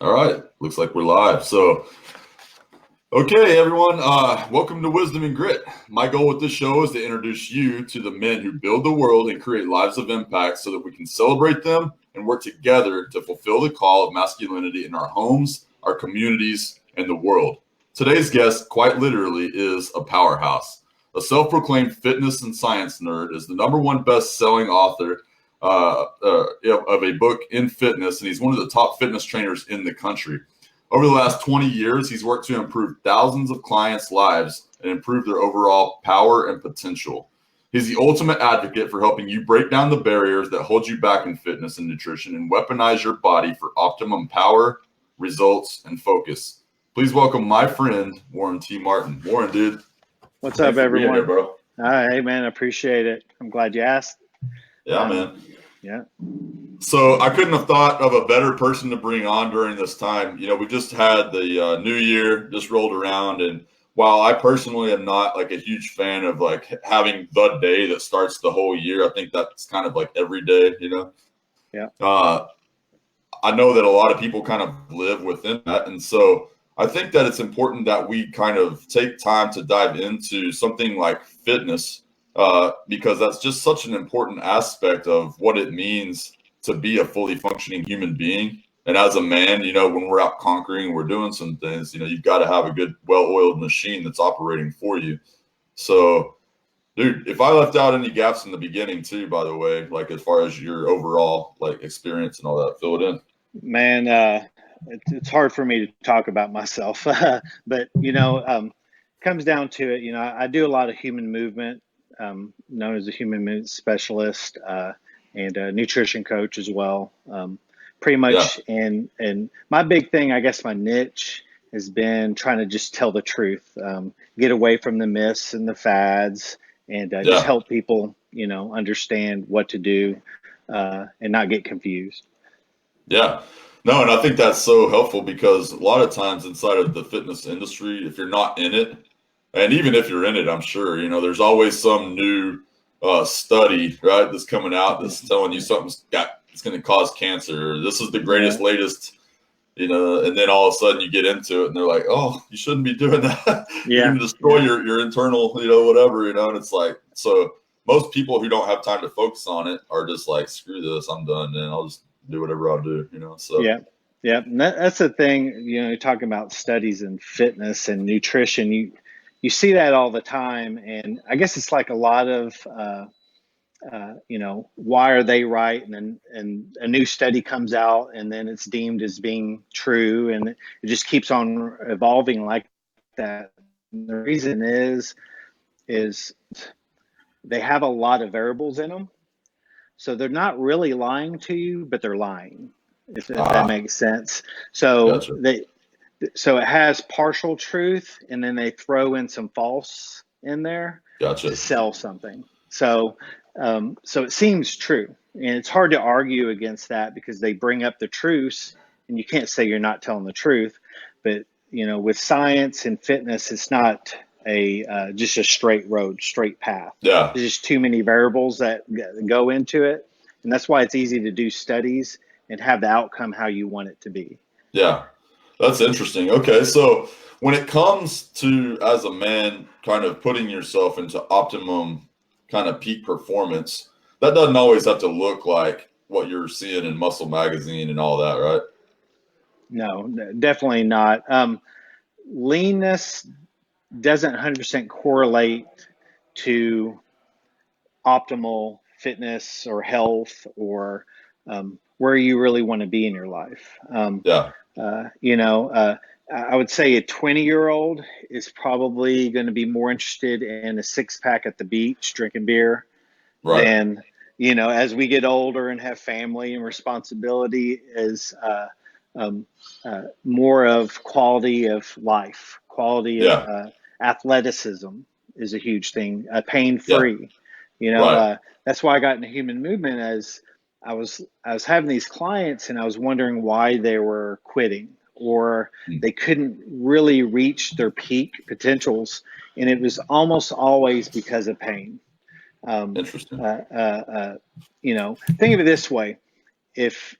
All right, looks like we're live. So, okay, everyone, welcome to Wisdom and Grit. My goal with this show is to introduce you to the men who build the world and create lives of impact so that we can celebrate them and work together to fulfill the call of masculinity in our homes, our communities, and the world. Today's guest, quite literally, is a powerhouse. A self-proclaimed fitness and science nerd, is the #1 best-selling author of a book in fitness, and he's one of the top fitness trainers in the country. Over the last 20 years, he's worked to improve thousands of clients' lives and improve their overall power and potential. He's the ultimate advocate for helping you break down the barriers that hold you back in fitness and nutrition and weaponize your body for optimum power, results, and focus. Please welcome my friend, Warren T. Martin. Warren, dude. What's up, everyone? Here, bro. Hey, man, I appreciate it. I'm glad you asked. Yeah, man. Yeah. So I couldn't have thought of a better person to bring on during this time. You know, we just had the new year just rolled around, and while I personally am not like a huge fan of like having the day that starts the whole year, I think that's kind of like every day, you know. Yeah. I know that a lot of people kind of live within that, and so I think that it's important that we kind of take time to dive into something like fitness. Because that's just such an important aspect of what it means to be a fully functioning human being. And as a man, you know, when we're out conquering, we're doing some things, you know, you've got to have a good, well-oiled machine that's operating for you. So, dude, if I left out any gaps in the beginning too, by the way, like as far as your overall like experience and all that, fill it in. Man, it's hard for me to talk about myself, but, you know, comes down to it, you know, I do a lot of human movement. Known as a human movement specialist and a nutrition coach as well. Pretty much, and my big thing, I guess, my niche has been trying to just tell the truth, get away from the myths and the fads, and just help people, you know, understand what to do and not get confused. Yeah. No, and I think that's so helpful because a lot of times inside of the fitness industry, if you're not in it, and even if you're in it, I'm sure, you know, there's always some new study, right, that's coming out that's telling you it's going to cause cancer. Or this is the greatest, latest, you know, and then all of a sudden you get into it and they're like, oh, you shouldn't be doing that. You're going to destroy your internal, you know, whatever, you know, and it's like, so most people who don't have time to focus on it are just like, screw this, I'm done, and I'll just do whatever I'll do, you know, so. Yeah. Yeah. And that's the thing, you know, you're talking about studies in fitness and nutrition. You see that all the time, and I guess it's like a lot of, you know, why are they right? And a new study comes out, and then it's deemed as being true, and it just keeps on evolving like that. And the reason is they have a lot of variables in them, so they're not really lying to you, but they're lying, if that makes sense. So Gotcha. So it has partial truth, and then they throw in some false in there to sell something. So it seems true, and it's hard to argue against that because they bring up the truths, and you can't say you're not telling the truth. But you know, with science and fitness, it's not just a straight road, straight path. Yeah, there's just too many variables that go into it, and that's why it's easy to do studies and have the outcome how you want it to be. Yeah. That's interesting. Okay, so when it comes to, as a man, kind of putting yourself into optimum kind of peak performance, that doesn't always have to look like what you're seeing in Muscle Magazine and all that, right? No, definitely not. Leanness doesn't 100% correlate to optimal fitness or health or where you really want to be in your life. You know, I would say a 20-year-old is probably going to be more interested in a six-pack at the beach drinking beer than, you know, as we get older and have family and responsibility, is more of quality of life, quality of athleticism is a huge thing, pain-free. You know, that's why I got into human movement, as I was having these clients and I was wondering why they were quitting or they couldn't really reach their peak potentials. And it was almost always because of pain. Interesting. You know, think of it this way. If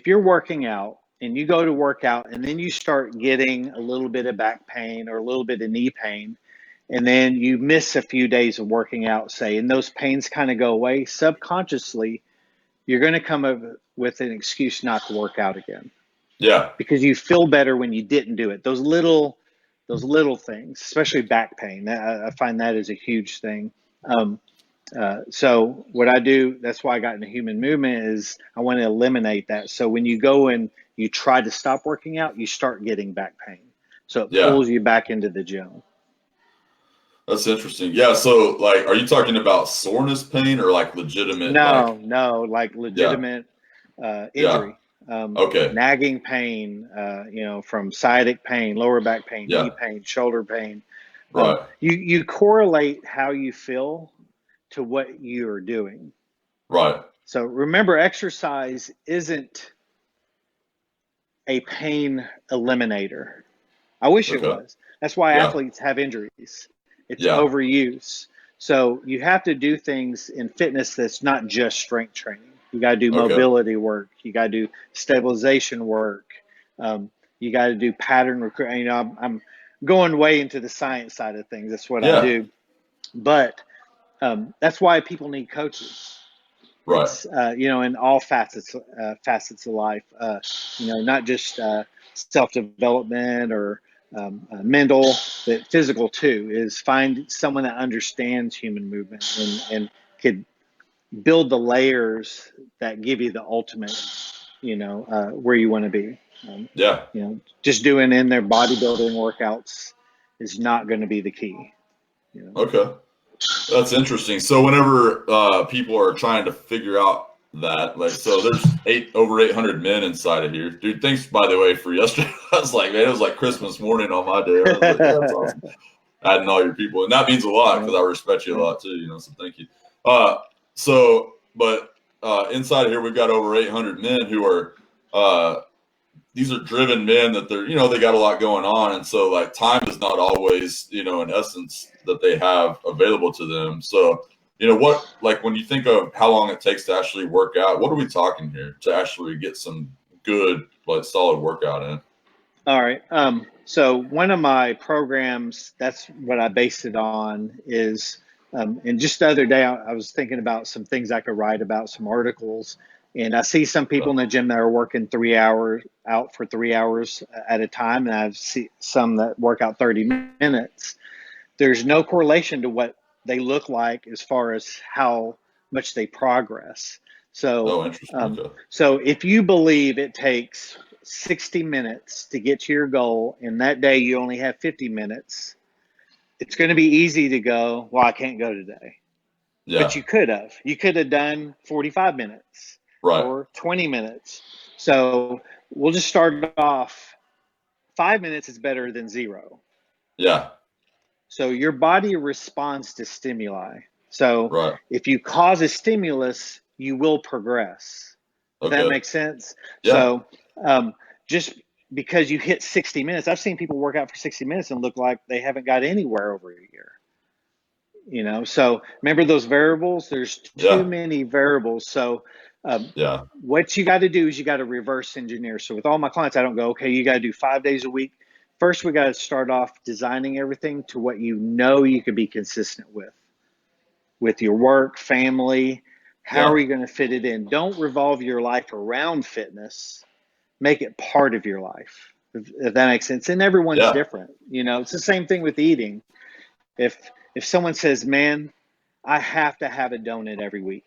you're working out and you go to work out, and then you start getting a little bit of back pain or a little bit of knee pain, and then you miss a few days of working out, say, and those pains kind of go away, subconsciously, you're going to come up with an excuse not to work out again Yeah. because you feel better when you didn't do it. Those little things, especially back pain, I find that is a huge thing. So what I do, that's why I got into human movement, is I want to eliminate that. So when you go and you try to stop working out, you start getting back pain. So it Yeah. pulls you back into the gym. That's interesting. Yeah. So, like, are you talking about soreness pain or like legitimate, like, No, like yeah, legitimate yeah. injury, Okay. nagging pain, from sciatic pain, lower back pain, knee Yeah. pain, shoulder pain. Right. You correlate how you feel to what you are doing. Right. So remember, exercise isn't a pain eliminator. I wish it Okay. was. That's why Yeah. athletes have injuries. It's Yeah. overuse. So you have to do things in fitness that's not just strength training. You got to do Okay. mobility work. You got to do stabilization work. You got to do pattern recruitment. I'm going way into the science side of things. That's what I Yeah. do. But that's why people need coaches. Right. It's in all facets of life. Not just self development or mental, but physical too. Is find someone that understands human movement and could build the layers that give you the ultimate. Where you want to be. Yeah. Just doing in their bodybuilding workouts is not going to be the key. Okay. That's interesting. So whenever people are trying to figure out that, like, so there's over 800 men inside of here, dude. Thanks, by the way, for yesterday. I was like, man, it was like Christmas morning on my day. I was like, yeah, that's awesome. Adding all your people, and that means a lot because I respect you a lot too. So thank you. Uh, but inside of here, we've got over 800 men who are these are driven men that they got a lot going on, and so like time is not always in essence that they have available to them. So what, like, when you think of how long it takes to actually work out, what are we talking here to actually get some good, like, solid workout in? All right. So one of my programs, that's what I based it on, is, and just the other day, I was thinking about some things I could write about, some articles, and I see some people in the gym that are working 3 hours out for 3 hours at a time, and I've seen some that work out 30 minutes. There's no correlation to what they look like as far as how much they progress. So, Oh, interesting. Okay. so if you believe it takes 60 minutes to get to your goal, and that day you only have 50 minutes, it's going to be easy to go, well, I can't go today. But Yeah. you could have. You could have done 45 minutes Right. or 20 minutes. So we'll just start off. 5 minutes is better than zero. Yeah. So your body responds to stimuli. So Right. if you cause a stimulus, you will progress. Does that Okay. make sense? Yeah. So just because you hit 60 minutes, I've seen people work out for 60 minutes and look like they haven't got anywhere over a year. So remember those variables? There's too Yeah. many variables. So Yeah. what you got to do is you got to reverse engineer. So with all my clients, I don't go, okay, you got to do 5 days a week. First, we got to start off designing everything to what you could be consistent with your work, family. How are Yeah. you going to fit it in? Don't revolve your life around fitness. Make it part of your life, if that makes sense. And everyone's Yeah. different. It's the same thing with eating. If if someone says, "Man, I have to have a donut every week,"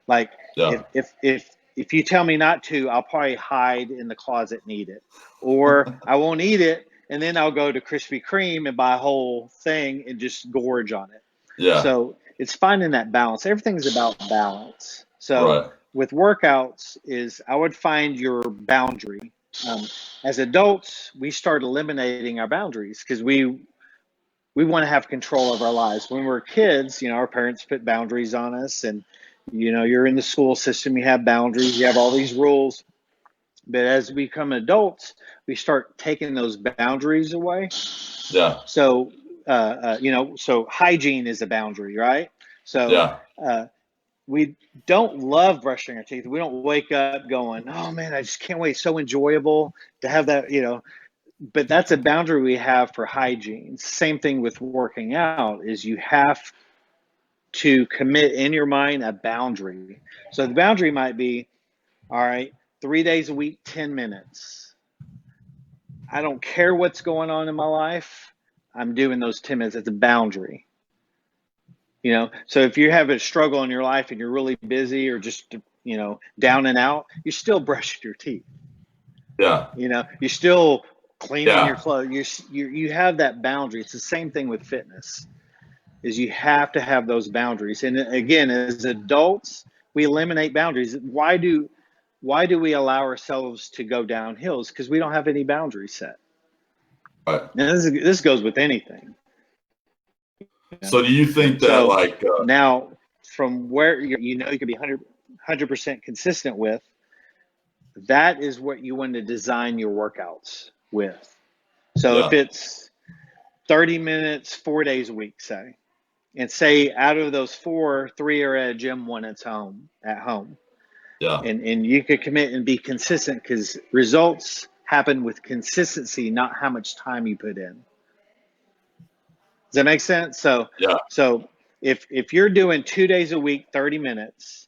like Yeah. if you tell me not to, I'll probably hide in the closet and eat it, or I won't eat it, and then I'll go to Krispy Kreme and buy a whole thing and just gorge on it. Yeah. So it's finding that balance. Everything's about balance. So Right. with workouts, is I would find your boundary. Um, as adults, we start eliminating our boundaries because we want to have control of our lives. When we're kids, our parents put boundaries on us, and you're in the school system, you have boundaries, you have all these rules. But as we become adults, we start taking those boundaries away. Yeah. So, so hygiene is a boundary, right? So, Yeah. uh, we don't love brushing our teeth. We don't wake up going, oh man, I just can't wait. So enjoyable to have that, but that's a boundary we have for hygiene. Same thing with working out is you have to commit in your mind a boundary. So the boundary might be, all right, 3 days a week, 10 minutes. I don't care what's going on in my life. I'm doing those 10 minutes. It's a boundary. So if you have a struggle in your life and you're really busy or just, down and out, you're still brushing your teeth. Yeah. You're still cleaning your Yeah. clothes. You have that boundary. It's the same thing with fitness. Is you have to have those boundaries. And again, as adults, we eliminate boundaries. Why do we allow ourselves to go down hills? Because we don't have any boundaries set. Right. And this goes with anything. So do you think that so now from where you can be 100% consistent with, that is what you want to design your workouts with. So if it's 30 minutes, 4 days a week, say, and say out of those 4, 3 are at a gym, 1 at home. Yeah. And you could commit and be consistent because results happen with consistency, not how much time you put in. Does that make sense? So if you're doing 2 days a week, 30 minutes,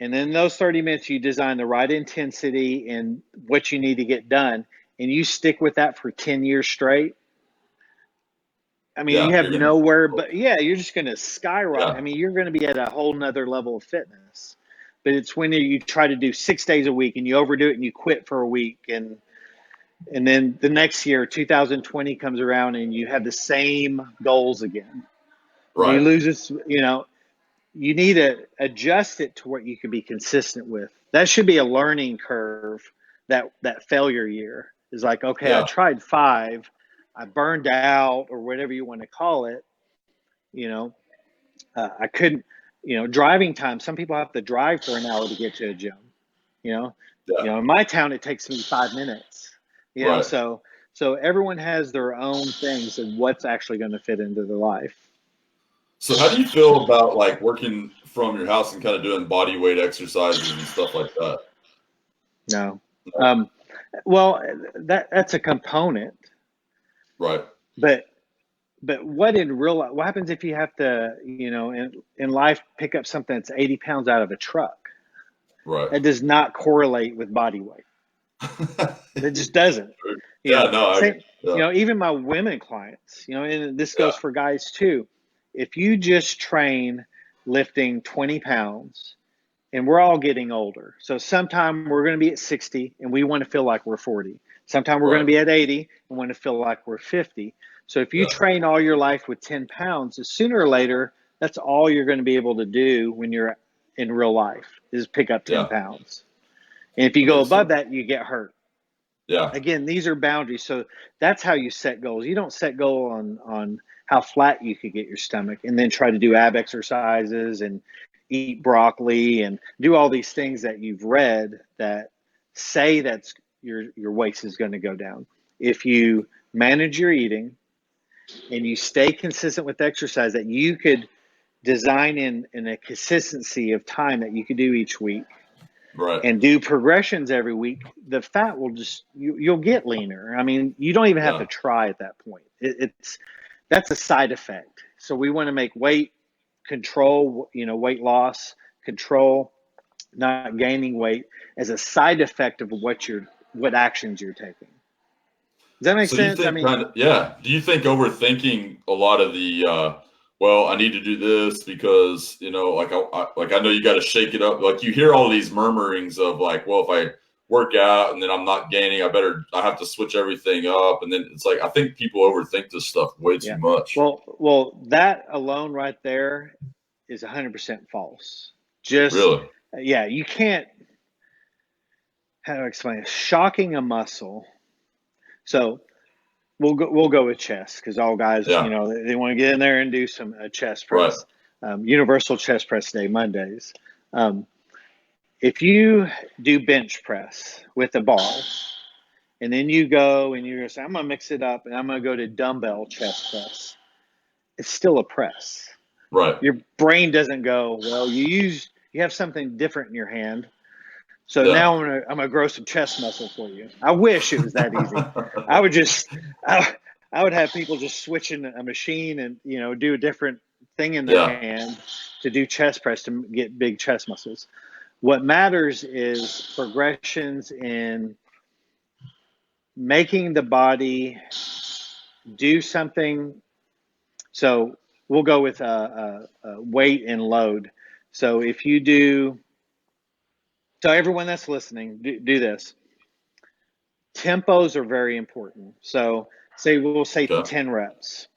and then those 30 minutes you design the right intensity and what you need to get done, and you stick with that for 10 years straight, I mean, you have nowhere, but you're just going to skyrocket. Yeah. I mean, you're going to be at a whole nother level of fitness. But it's when you try to do 6 days a week and you overdo it and you quit for a week, and then the next year, 2020 comes around and you have the same goals again. Right. You lose this, you need to adjust it to what you can be consistent with. That should be a learning curve. That failure year is like, okay, I tried 5. I burned out or whatever you want to call it. I couldn't, driving time. Some people have to drive for an hour to get to a gym. In my town, it takes me 5 minutes. So everyone has their own things and what's actually going to fit into their life. So how do you feel about like working from your house and kind of doing body weight exercises and stuff like that? No. Well, that's a component. Right. But what in real life, what happens if you have to, in life, pick up something that's 80 pounds out of a truck? Right. That does not correlate with body weight. It just doesn't. Even my women clients, and this goes for guys too. If you just train lifting 20 pounds, and we're all getting older. So sometime we're going to be at 60 and we want to feel like we're 40. Sometime we're going to be at 80 and want to feel like we're 50. So if you train all your life with 10 pounds, sooner or later, that's all you're going to be able to do when you're in real life is pick up 10 pounds. And if you go above that, you get hurt. Yeah. Again, these are boundaries. So that's how you set goals. You don't set goal on how flat you could get your stomach and then try to do ab exercises and eat broccoli and do all these things that you've read that say that's your waist is going to go down. If you manage your eating and you stay consistent with exercise, that you could design in a consistency of time that you could do each week, and do progressions every week, the fat will just you'll get leaner. I mean, you don't even have to try at that point. That's a side effect. So we want to make weight control, weight loss control, not gaining weight, as a side effect of what actions you're taking. Does that make sense? Do you think overthinking a lot of the I need to do this because I know you got to shake it up. Like you hear all these murmurings of like, well, if I work out and then I'm not gaining, I have to switch everything up, and then it's like I think people overthink this stuff way too much. Well, that alone right there is 100% false. Really? You can't. How do I explain it? Shocking a muscle. So we'll go with chest because all guys, they want to get in there and do some chest press. Right. Universal chest press day Mondays. If you do bench press with a bar, and then you go and you're going to say, I'm going to mix it up and I'm going to go to dumbbell chest press, it's still a press. Right. Your brain doesn't go, well, you used you have something different in your hand. So Yeah. now I'm gonna grow some chest muscle for you. I wish it was that easy. I would just I would have people just switching a machine and do a different thing in their Yeah. hand to do chest press to get big chest muscles. What matters is progressions in making the body do something. So we'll go with weight and load. So if you do, so everyone that's listening, do this. Tempos are very important. So we'll say Okay. 10 reps.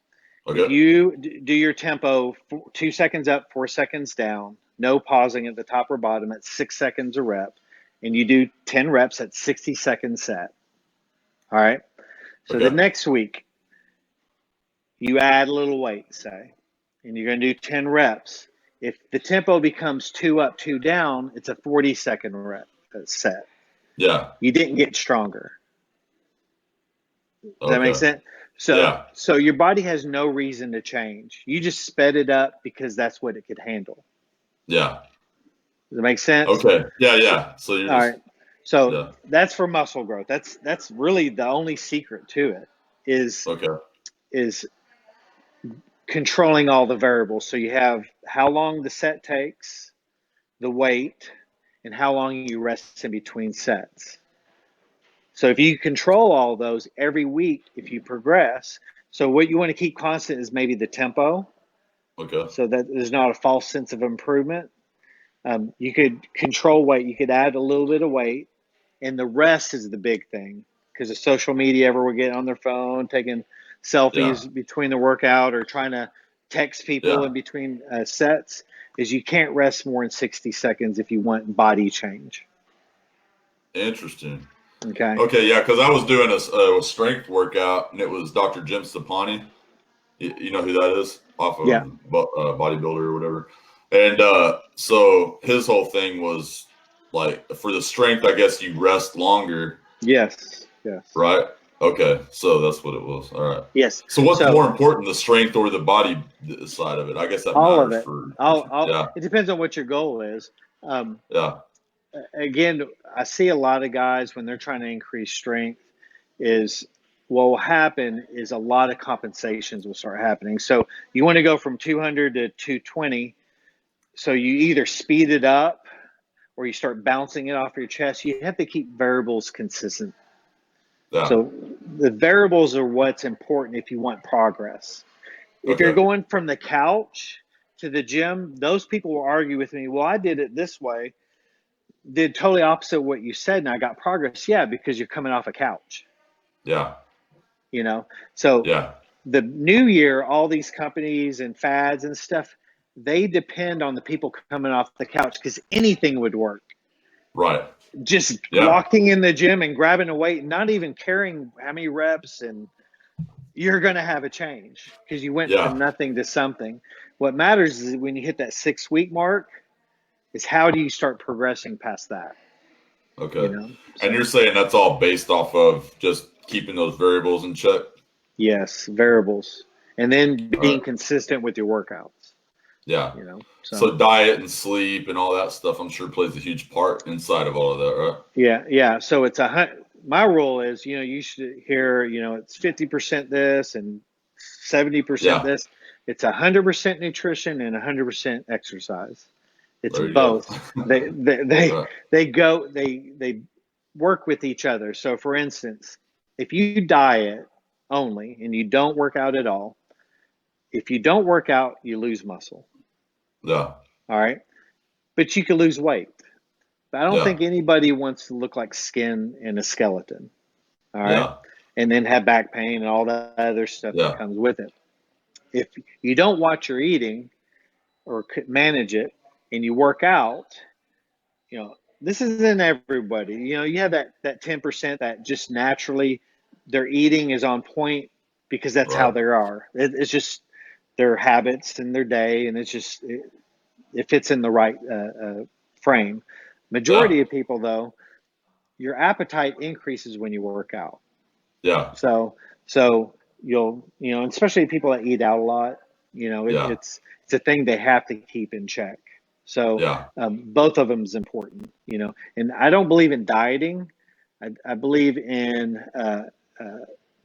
If Okay. you do your tempo 2 seconds up, 4 seconds down, no pausing at the top or bottom at 6 seconds a rep, and you do 10 reps at 60-second set. All right. So the Okay. next week, you add a little weight, say, and you're going to do 10 reps. If the tempo becomes 2 up, 2 down, it's a 40-second rep set. Yeah. You didn't get stronger. Does that make Okay. sense? Yeah. So your body has no reason to change. You just sped it up because that's what it could handle. Yeah. Does that make sense? Okay. Yeah. So, Yeah. So you're all just, right. So yeah. that's for muscle growth. That's really the only secret to it is Okay. is controlling all the variables. So you have how long the set takes, the weight, and how long you rest in between sets. So if you control all those every week, if you progress, so what you want to keep constant is maybe the tempo, Okay. so that there's not a false sense of improvement. You could control weight. You could add a little bit of weight, and the rest is the big thing because of social media. Everyone getting on their phone, taking Yeah. selfies between the workout, or trying to text people Yeah. in between sets. Is you can't rest more than 60 seconds if you want body change. Interesting. Okay. Okay. Yeah. Because I was doing a strength workout, and it was Dr. Jim Stepani. You know who that is? Off Yeah. of bodybuilder or whatever. And so his whole thing was like for the strength, I guess you rest longer, Yes. Yes. right? Okay, so that's what it was. All right. Yes. So what's So more important, the strength or the body side of it? I guess that all of matters it. for I'll, different. I'll, Yeah, it depends on what your goal is. Um, yeah, Again, I see a lot of guys when they're trying to increase strength is what will happen is a lot of compensations will start happening. So you want to go from 200 to 220. So you either speed it up or you start bouncing it off your chest. You have to keep variables consistent. yeah. So the variables are what's important if you want progress. If you're Okay, going from the couch to the gym, those people will argue with me, well, I did it this way, did totally opposite of what you said, and I got progress. Yeah, because you're coming off a couch, yeah, you know? So yeah, the new year, all these companies and fads and stuff, they depend on the people coming off the couch because anything would work. right. Just Yeah, walking in the gym and grabbing a weight, not even caring how many reps, and you're going to have a change because you went yeah. from nothing to something. What matters is when you hit that 6 week mark, is how do you start progressing past that? You Okay. know, And you're so saying that's all based off of just keeping those variables in check? yes, variables, and then All being right. consistent with your workouts. Yeah. So So diet and sleep and all that stuff, I'm sure plays a huge part inside of all of that, right? yeah. So it's my rule is, you should hear, it's 50% this and 70% Yeah. this. It's 100% nutrition and 100% exercise. It's There you go. both. They Right. they work with each other. So for instance, if you diet only and you don't work out at all, if you don't work out, you lose muscle. Yeah. All right. But you can lose weight. But I don't Yeah. think anybody wants to look like skin and a skeleton. All right. Yeah. And then have back pain and all that other stuff that Yeah. comes with it. If you don't watch your eating or manage it and you work out, this isn't everybody. You have that 10% that just naturally their eating is on point because that's how Right. they are. It's just their habits and their day, and it fits in the right frame. Yeah. Majority of people, though, your appetite increases when you work out. Yeah. So and especially people that eat out a lot, Yeah. it's a thing they have to keep in check. So Yeah. both of them is important, And I don't believe in dieting. I believe in uh,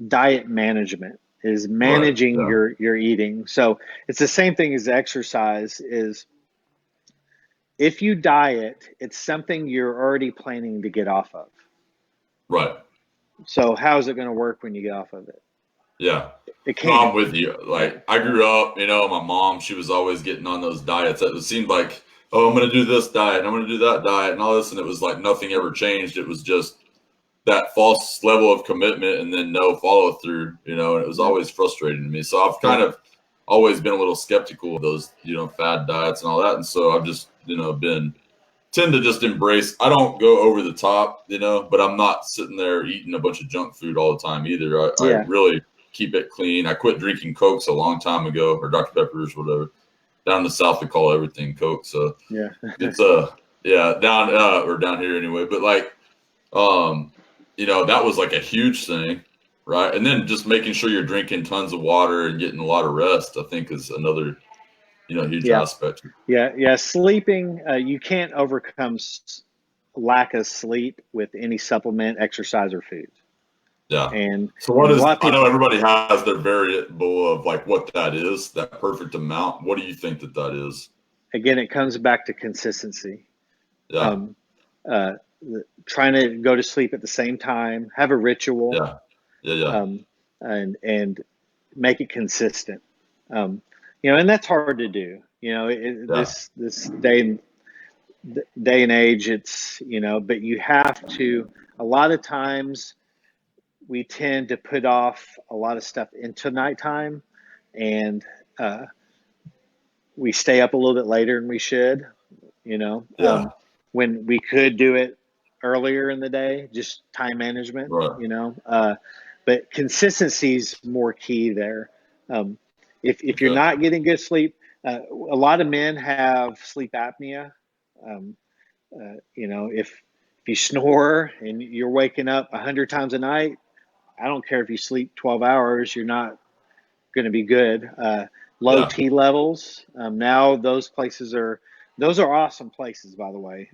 diet management is Right. managing Yeah. your eating. So it's the same thing as exercise is if you diet, it's something you're already planning to get off of. Right. So how is it going to work when you get off of it? Yeah. It No, I'm can't. with you. Yeah. Like I grew up, my mom, she was always getting on those diets. It seemed like, oh, I'm going to do this diet, and I'm going to do that diet, and all this, and it was like nothing ever changed. It was just that false level of commitment and then no follow through, and it was Yep. always frustrating to me. So I've kind Yep. of always been a little skeptical of those, fad diets and all that. And so I've just, been tend to just embrace. I don't go over the top, but I'm not sitting there eating a bunch of junk food all the time either. I Yeah. really keep it clean. I quit drinking Cokes a long time ago, or Dr. Peppers, whatever. Down in the South, we call everything Coke. So Yeah. it's yeah, down here anyway. But like, um, that was like a huge thing, right? And then just making sure you're drinking tons of water and getting a lot of rest, I think, is another, huge Yeah. aspect. Yeah. Sleeping, you can't overcome lack of sleep with any supplement, exercise, or food. Yeah. And So what and a is, lot of I know people, everybody has their variable of like what that is, that perfect amount. What do you think that that is? again, it comes back to consistency. Yeah. Um, uh, Trying to go to sleep at the same time, have a ritual, Yeah. Yeah. Yeah. um, and make it consistent. And that's hard to do. Yeah. This day and age, but you have to. A lot of times, we tend to put off a lot of stuff into nighttime, and uh, we stay up a little bit later than we should. You know, Yeah. when we could do it earlier in the day, just time management. Right. But consistency is more key there. Um, if you're Okay. not getting good sleep, a lot of men have sleep apnea. Um, if you snore and you're waking up 100 times a night, I don't care if you sleep 12 hours, you're not going to be good. Low Yeah. T levels. Now those are awesome places, by the way,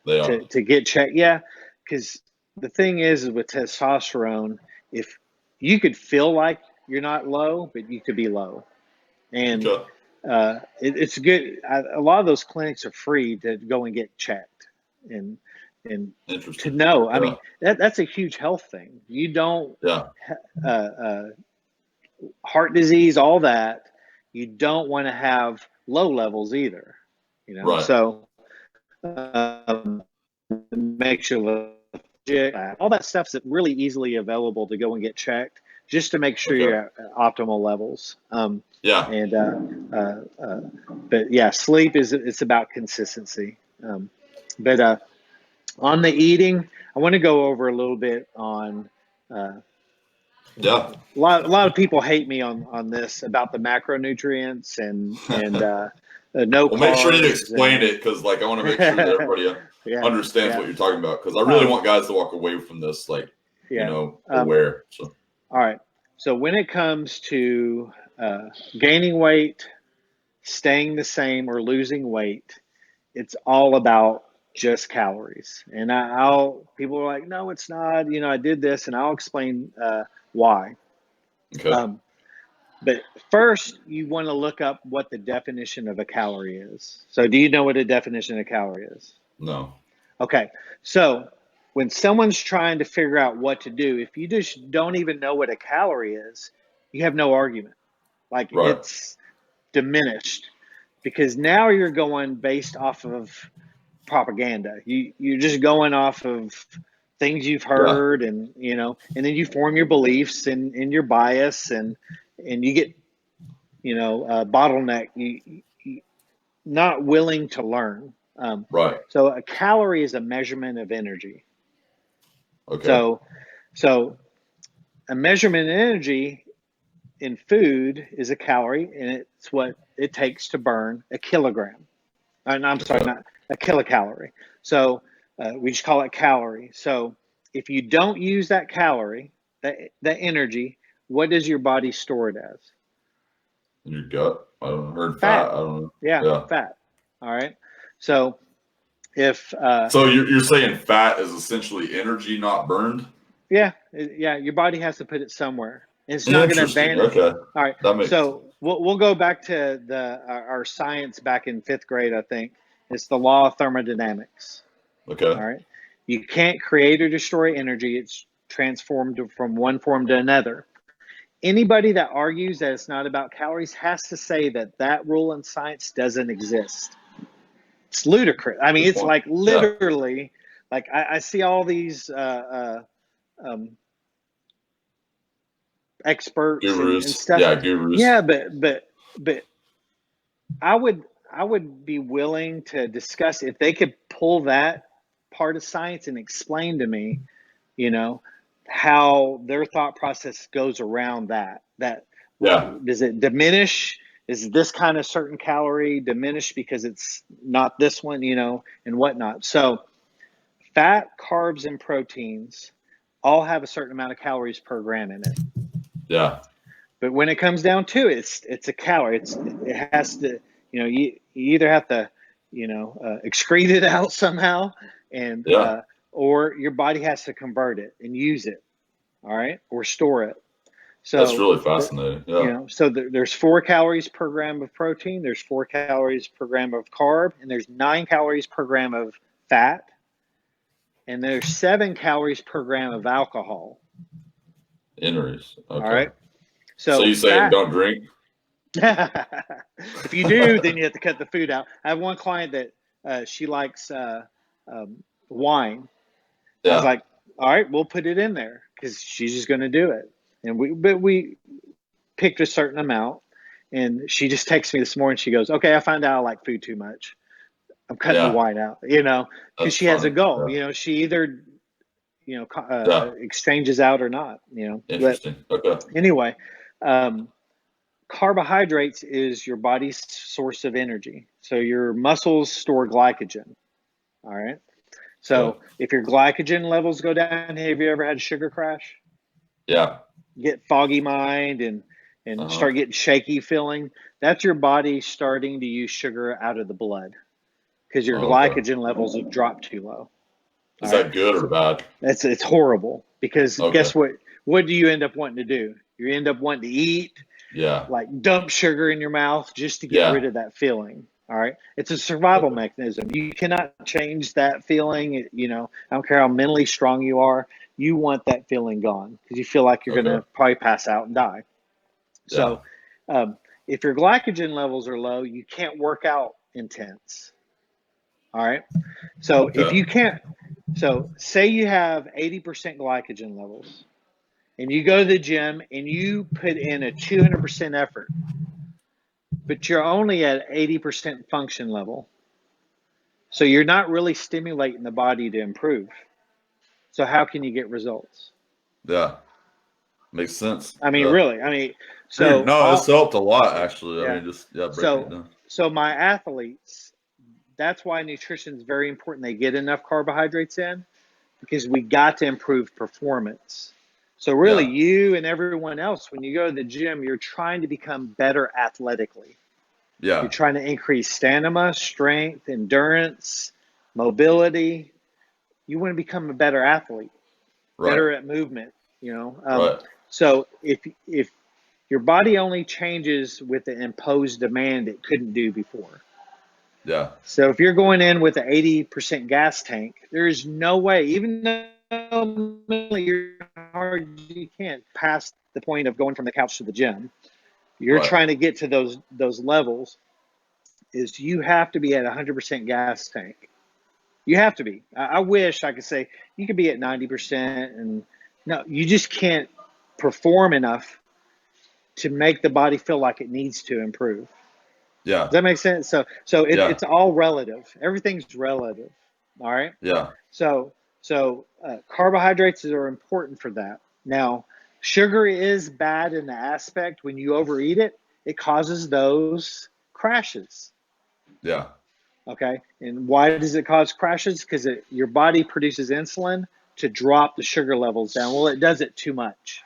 They are. to get checked. Yeah, because the thing is with testosterone, if you could feel like you're not low, but you could be low, and Okay. it's good. A lot of those clinics are free to go and get checked, and and to Interesting. know. I Yeah. mean, that's a huge health thing. You don't Yeah. uh, uh, heart disease, all that. You don't want to have low levels either. Right. So um, make sure all that stuff's really easily available to go and get checked just to make sure Okay. you're at optimal levels. Yeah. And but yeah, sleep is it's about consistency. But on the eating, I want to go over a little bit on. Uh, Yeah. a lot of people hate me on this about the macronutrients and no Well, make sure you carbs explain and it because, like, I want to make sure that everybody yeah, understands yeah, what you're talking about because I really um, want guys to walk away from this, like, yeah. aware. So, All right. So when it comes to gaining weight, staying the same, or losing weight, it's all about just calories. And I'll people are like, no, it's not. I did this, and I'll explain why. okay. Um, but first, you want to look up what the definition of a calorie is. So, do you know what a definition of a calorie is? No. Okay. So, when someone's trying to figure out what to do, if you just don't even know what a calorie is, you have no argument. Like Right. it's diminished because now you're going based off of propaganda. You're just going off of things you've Yeah. heard, and then you form your beliefs and your bias, and you get bottleneck. You not willing to learn. Right. So a calorie is a measurement of energy. Okay. So so a measurement of energy in food is a calorie, and it's what it takes to burn a kilogram. And I'm sorry, Okay. not a kilocalorie. So we just call it calorie. So if you don't use that calorie, that energy, what does your body store it as? In your gut. I don't know. Heard fat. Fat. I don't know. Yeah, Yeah. fat. All right. So if So you're saying fat is essentially energy not burned? yeah, your body has to put it somewhere. It's not going to Interesting. vanish. Okay. All right. That makes sense. So we'll go back to our science back in fifth grade, I think. It's the law of thermodynamics. Okay. All right. You can't create or destroy energy. It's transformed from one form to another. Anybody that argues that it's not about calories has to say that that rule in science doesn't exist. It's ludicrous. I mean, Good it's point. like Yeah. literally, like I see all these um, experts and Gurus. stuff. Yeah, gurus. Yeah, but I would be willing to discuss if they could pull that part of science and explain to me, you know, how their thought process goes around that. That Yeah. does it diminish? Is this kind of certain calorie diminished because it's not this one, and whatnot? So fat, carbs, and proteins all have a certain amount of calories per gram in it. Yeah. But when it comes down to it, it's a calorie. It has to, you either have to, excrete it out somehow, and Yeah. or your body has to convert it and use it, all right, or store it. That's So really fascinating. Yeah. there's 4 calories per gram of protein, there's 4 calories per gram of carb, and there's 9 calories per gram of fat, and there's 7 calories per gram of alcohol. Injuries. All Okay. right. So So you saying fat. don't drink? If you do, then you have to cut the food out. I have one client that she likes wine. I was Yeah. like, all right, we'll put it in there because she's just going to do it. And we picked a certain amount, and she just texted me this morning. She goes, okay, I found out I like food too much. I'm cutting the Yeah. wine out, because That's she has a funny. goal. Yeah. She either Yeah. exchanges out or not. But Interesting. Okay. anyway. Um, Carbohydrates is your body's source of energy. So your muscles store glycogen. All right. Okay. So if your glycogen levels go down, have you ever had a sugar crash? Yeah. Get foggy mind and Uh-huh. start getting shaky feeling? That's your body starting to use sugar out of the blood because your Oh, okay. glycogen levels have dropped too low. All Is right. that good or So bad? it's horrible because Okay. guess what? What do you end up wanting to do? You end up wanting to eat, Yeah. like dump sugar in your mouth just to get rid Yeah. of that feeling. All right. It's a survival Okay. mechanism. You cannot change that feeling. I don't care how mentally strong you are. You want that feeling gone because you feel like you're going Okay. to probably pass out and die. Yeah. So, if your glycogen levels are low, you can't work out intense. All right. So, if Okay. you can't, so say you have 80% glycogen levels and you go to the gym and you put in a 200% effort, but you're only at 80% function level. So you're not really stimulating the body to improve. So how can you get results? Yeah. Makes sense. I mean, Yeah. really. I mean, Dude, so no, this all helped a lot actually. I yeah. mean, just yeah, breaking it So down. so my athletes, that's why nutrition is very important. They get enough carbohydrates in because we got to improve performance. So really, Yeah. you and everyone else, when you go to the gym, you're trying to become better athletically. You're Yeah. trying to increase stamina, strength, endurance, mobility. You want to become a better athlete, Right. better at movement. You know, Right. so if your body only changes with the imposed demand it couldn't do before. Yeah. So if you're going in with an 80% gas tank, there's no way, even though you're hard you can't past the point of going from the couch to the gym. You're Right. trying to get to those levels. Is you have to be at 100% gas tank. You have to be. I wish I could say you could be at 90%, and no, you just can't perform enough to make the body feel like it needs to improve. Does Yeah. that make sense? So Yeah. it's all relative. Everything's relative. All right. Yeah. So carbohydrates are important for that. Now, sugar is bad in the aspect when you overeat it, it causes those crashes. Yeah. Okay. And why does it cause crashes? Because your body produces insulin to drop the sugar levels down. Well, it does it too much.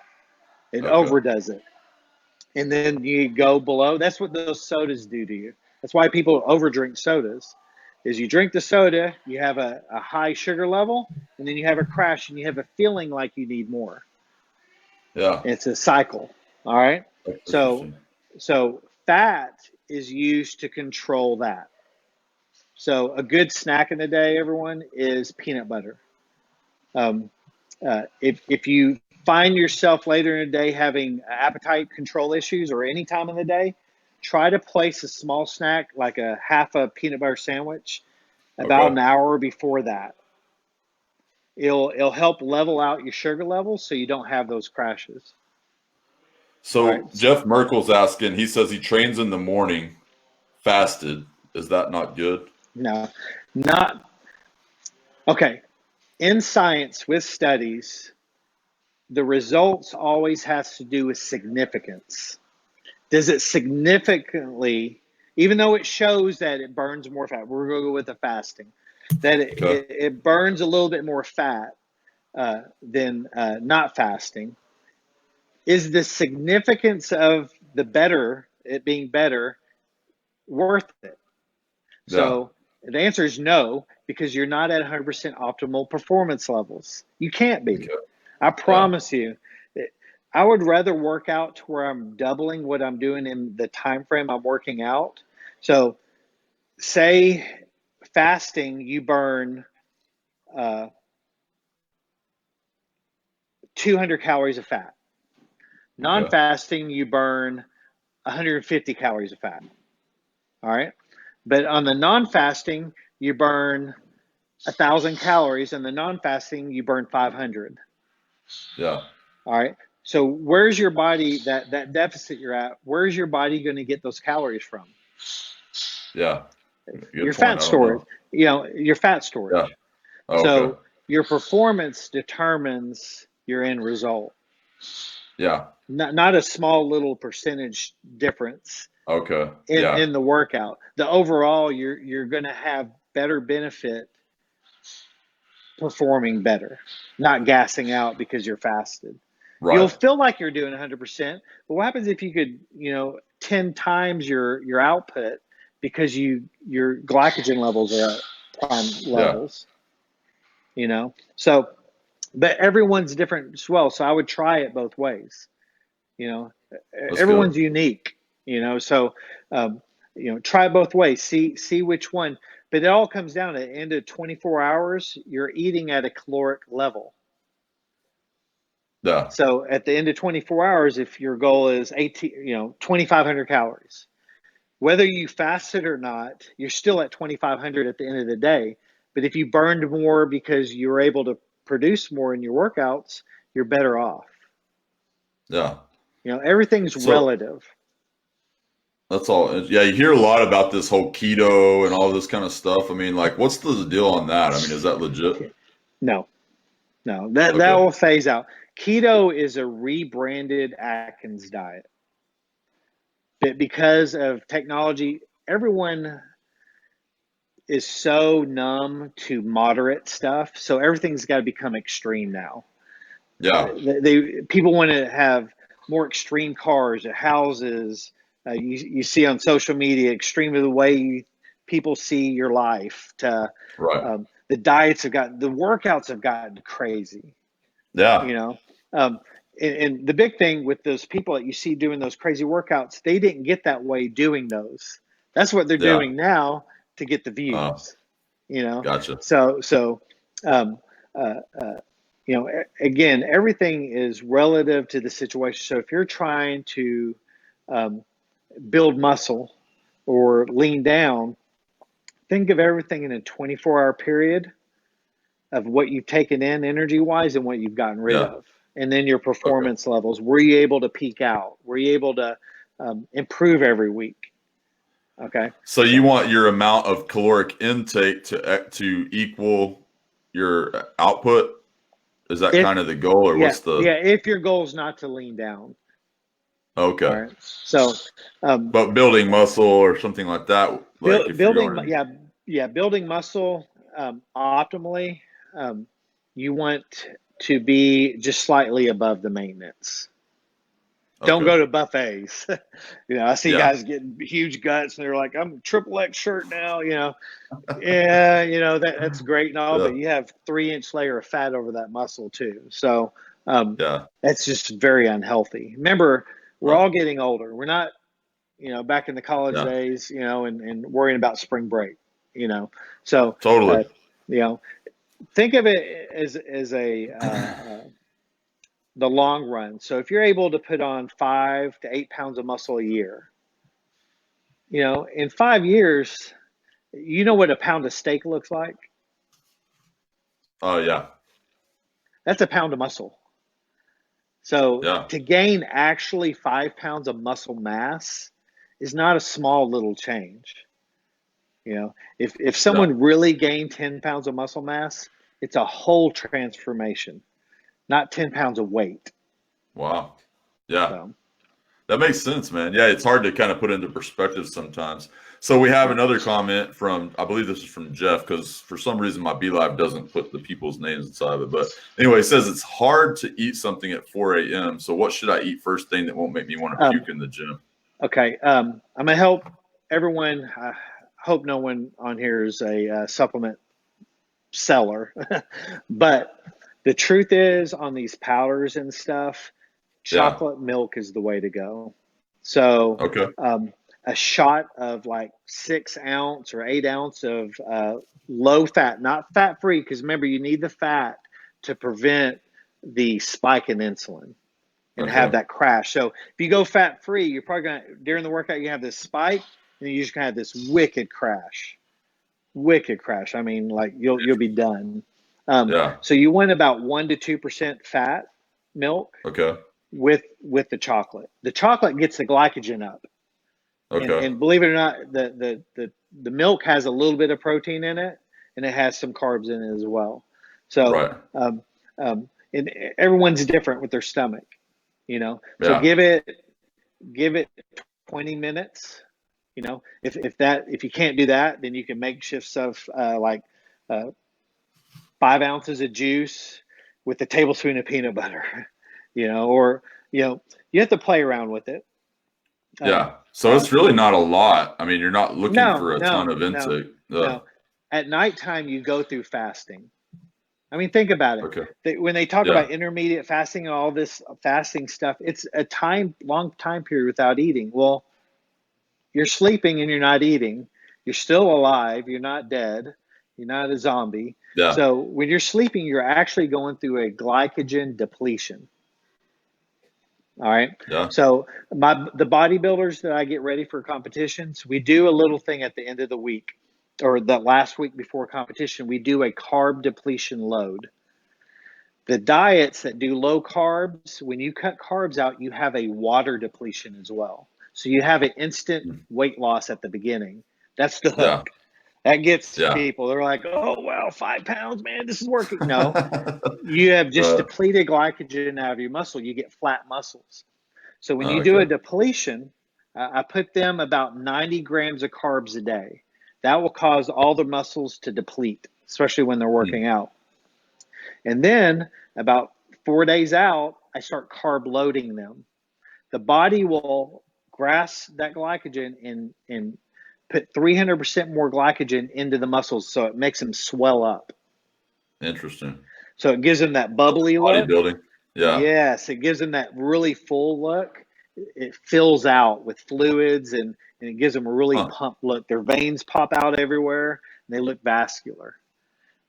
It Okay. overdoes it. And then you go below. That's what those sodas do to you. That's why people overdrink sodas is you drink the soda, you have a high sugar level, and then you have a crash and you have a feeling like you need more. Yeah. It's a cycle. All right. That's So, interesting. so fat is used to control that. So a good snack in the day, everyone, is peanut butter. Um, if you find yourself later in the day having appetite control issues or any time in the day, try to place a small snack like a half a peanut butter sandwich about Okay. an hour before that. It'll help level out your sugar levels so you don't have those crashes. All right. So Jeff Merkel's asking, he says he trains in the morning, fasted. Is that not good? No, not okay. In science with studies, the results always has to do with significance. Does it significantly, even though it shows that it burns more fat, we're going to go with the fasting, that Okay. it burns a little bit more fat than not fasting. Is the significance of the better, it being better, worth it? Yeah. So the answer is no, because you're not at 100% optimal performance levels. You can't be. Okay. I Yeah. promise you. I would rather work out to where I'm doubling what I'm doing in the time frame I'm working out. So, say fasting, you burn uh, 200 calories of fat. Okay. Non-fasting, you burn 150 calories of fat. All right. But on the non-fasting, you burn 1,000 calories, and the non-fasting, you burn 500. Yeah. All right. So where's your body, that deficit you're at, where's your body going to get those calories from? Yeah. Your Good point. fat I don't storage, know. your fat Yeah. storage. Oh, okay. So your performance determines your end result, Yeah. not a small little percentage difference Okay. in Yeah. the workout. The overall, you're going to have better benefit performing better, not gassing out because you're fasted. You'll Right. feel like you're doing 100%, but what happens if you could, 10 times your output because your glycogen levels are at prime Yeah. levels, So, but everyone's different as well, so I would try it both ways. You know, That's good. everyone's unique. So try it both ways. See which one. But it all comes down to the end of 24 hours. You're eating at a caloric level. Yeah. So at the end of 24 hours, if your goal is 2,500 calories, whether you fasted or not, you're still at 2,500 at the end of the day. But if you burned more because you were able to produce more in your workouts, you're better off. Yeah. Everything's So relative. that's all. Yeah. You hear a lot about this whole keto and all this kind of stuff. I mean, like, what's the deal on that? I mean, is that legit? No, no, that Okay. will phase out. Keto is a rebranded Atkins diet. But because of technology, everyone is so numb to moderate stuff. So everything's got to become extreme now. Yeah. People want to have more extreme cars, houses. You see on social media, extreme of the way people see your life. Right. The diets the workouts have gotten crazy. Yeah. You know, um, and the big thing with those people that you see doing those crazy workouts, they didn't get that way doing those. That's what they're Yeah. doing now to get the Uh, views. You know, gotcha. so um, again, everything is relative to the situation. So if you're trying to um, build muscle or lean down, think of everything in a 24-hour period of what you've taken in energy wise and what you've gotten rid Yeah. of. And then your Okay. performance levels. Were you able to peak out? Were you able to improve every week? Okay. So you So, want your amount of caloric intake to equal your output? Is that if, kind of the goal, or yeah, what's the? yeah, if your goal is not to lean down. All Okay. right. So, um, But building muscle or something like that, like if you're building, going, yeah, building muscle optimally, you want to be just slightly above the maintenance. Don't Okay. go to buffets. I see Yeah. guys getting huge guts and they're like, I'm triple X shirt now. Yeah, that's great and all, Yeah. but you have 3-inch layer of fat over that muscle too. So Yeah. that's just very unhealthy. Remember, we're Right. all getting older. We're not, back in the college Yeah. days, and worrying about spring break, So, Totally. you know, think of it as the long run. So if you're able to put on 5 to 8 pounds of muscle a year, in 5 years, you know what a pound of steak looks like? Oh yeah. That's a pound of muscle. So Yeah. to gain actually 5 pounds of muscle mass is not a small little change. If Yeah. someone really gained 10 pounds of muscle mass, it's a whole transformation, not 10 pounds of weight. Wow. Yeah. So, That makes sense, man. Yeah, it's hard to kind of put into perspective sometimes. So we have yeah. another comment from, I believe this is from Jeff, because for some reason my BeLive doesn't put the people's names inside of it. But anyway, it says it's hard to eat something at 4 a.m. So what should I eat first thing that won't make me want to Um, puke in the gym? okay. I'm going to help everyone. I hope no one on here is a supplement seller. But the truth is, on these powders and stuff, Yeah. chocolate milk is the way to go. So, Okay. a shot of like 6 ounce or 8 ounce of low fat, not fat free, because remember, you need the fat to prevent the spike in insulin and have Okay. that crash. So, if you go fat free, you're probably going to, during the workout, you have this spike and you just going to have this wicked crash. Wicked crash. I mean, like you'll be done. Yeah. So you want about 1 to 2% fat milk Okay. with the chocolate. The chocolate gets the glycogen up, Okay. and believe it or not, the milk has a little bit of protein in it, and it has some carbs in it as well. So, Right. and everyone's different with their stomach, So Yeah. give it 20 minutes. If you can't do that, then you can make shifts of like uh, 5 ounces of juice with a tablespoon of peanut butter, or you have to play around with it. Um, Yeah. So uh, it's really not a lot. I mean, you're not looking no, for a ton no, of no, intake. no. At nighttime, you go through fasting. I mean, think about it. Okay. When they talk Yeah. about intermediate fasting and all this fasting stuff, it's a long time period without eating. Well, you're sleeping and you're not eating. You're still alive. You're not dead. You're not a zombie. Yeah. So when you're sleeping, you're actually going through a glycogen depletion. All right. Yeah. So the bodybuilders that I get ready for competitions, we do a little thing at the end of the week or the last week before competition. We do a carb depletion load. The diets that do low carbs, when you cut carbs out, you have a water depletion as well. So you have an instant weight loss at the beginning. That's the Yeah. hook. That gets Yeah. people. They're like, oh, wow, 5 pounds, man, this is working. No, you have just Right. depleted glycogen out of your muscle. You get flat muscles. So when you do a Okay. depletion, I put them about 90 grams of carbs a day. That will cause all the muscles to deplete, especially when they're working out. And then about 4 days out, I start carb loading them. The body will grasp that glycogen and put 300% more glycogen into the muscles, so it makes them swell up. Interesting. So it gives them that bubbly look. Bodybuilding. Yeah. Yes, it gives them that really full look. It fills out with fluids and it gives them a really Huh. pumped look. Their veins pop out everywhere and they look vascular.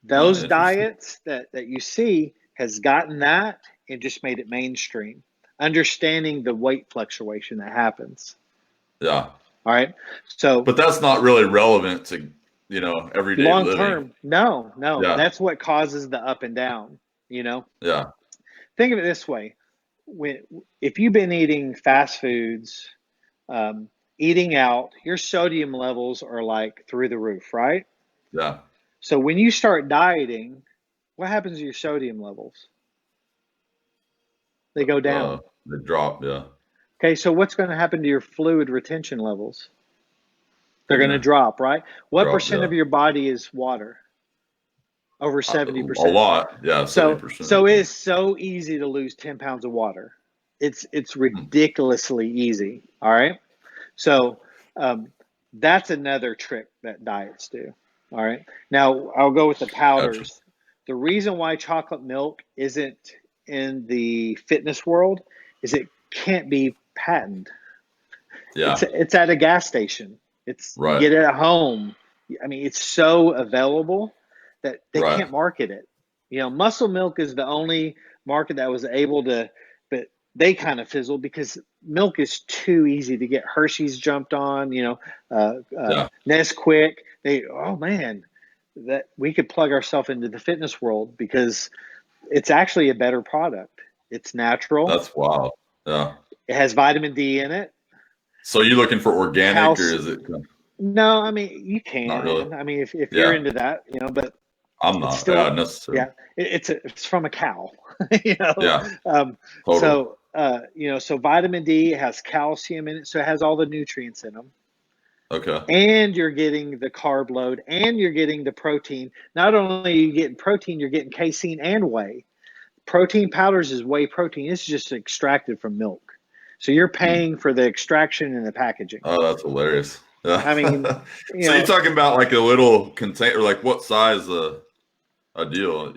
Those Interesting. diets that you see has gotten that and just made it mainstream, understanding the weight fluctuation that happens. Yeah. All right. So But that's not really relevant to, everyday long living. term, no, Yeah. that's what causes the up and down. You know, Yeah. think of it this way: when if you've been eating fast foods, eating out, your sodium levels are like through the roof, right? Yeah. So when you start dieting, what happens to your sodium levels? They go down. They drop. Yeah. Okay, so what's going to happen to your fluid retention levels? They're They're going to gonna drop, right? What drop. percent Yeah. of your body is water? Over A 70%. lot. Yeah. So 70%. so Okay. it's so easy to lose 10 pounds of water. It's ridiculously easy. All right. So that's another trick that diets do. All right. Now I'll go with the Gotcha. powders. The reason why chocolate milk isn't in the fitness world is it can't be patented. Yeah. It's at a gas station. You Right. get it at home. I mean, it's so available that they Right. can't market it. Muscle milk is the only market that was able to, but they kind of fizzled because milk is too easy to get. Hershey's jumped on, Yeah. Nesquik. Oh man, that we could plug ourselves into the fitness world because it's actually a better product. It's natural. That's wild. Yeah. It has vitamin D in it. So you looking for organic or Calcium. is it No, I mean you not really? can. I mean if you're Yeah. into that, but I'm it's not. Yeah, still, necessarily. yeah, it's from a cow, Yeah. Totally. so vitamin D has calcium in it, so it has all the nutrients in them, Okay. and you're getting the carb load, and you're getting the protein. Not only are you getting protein, you're getting casein and whey. Protein powders is whey protein. It's just extracted from milk, so you're Hmm. paying for the extraction and the packaging. Oh, that's hilarious. Yeah. I mean, So you're talking about like a little container, like what size a deal,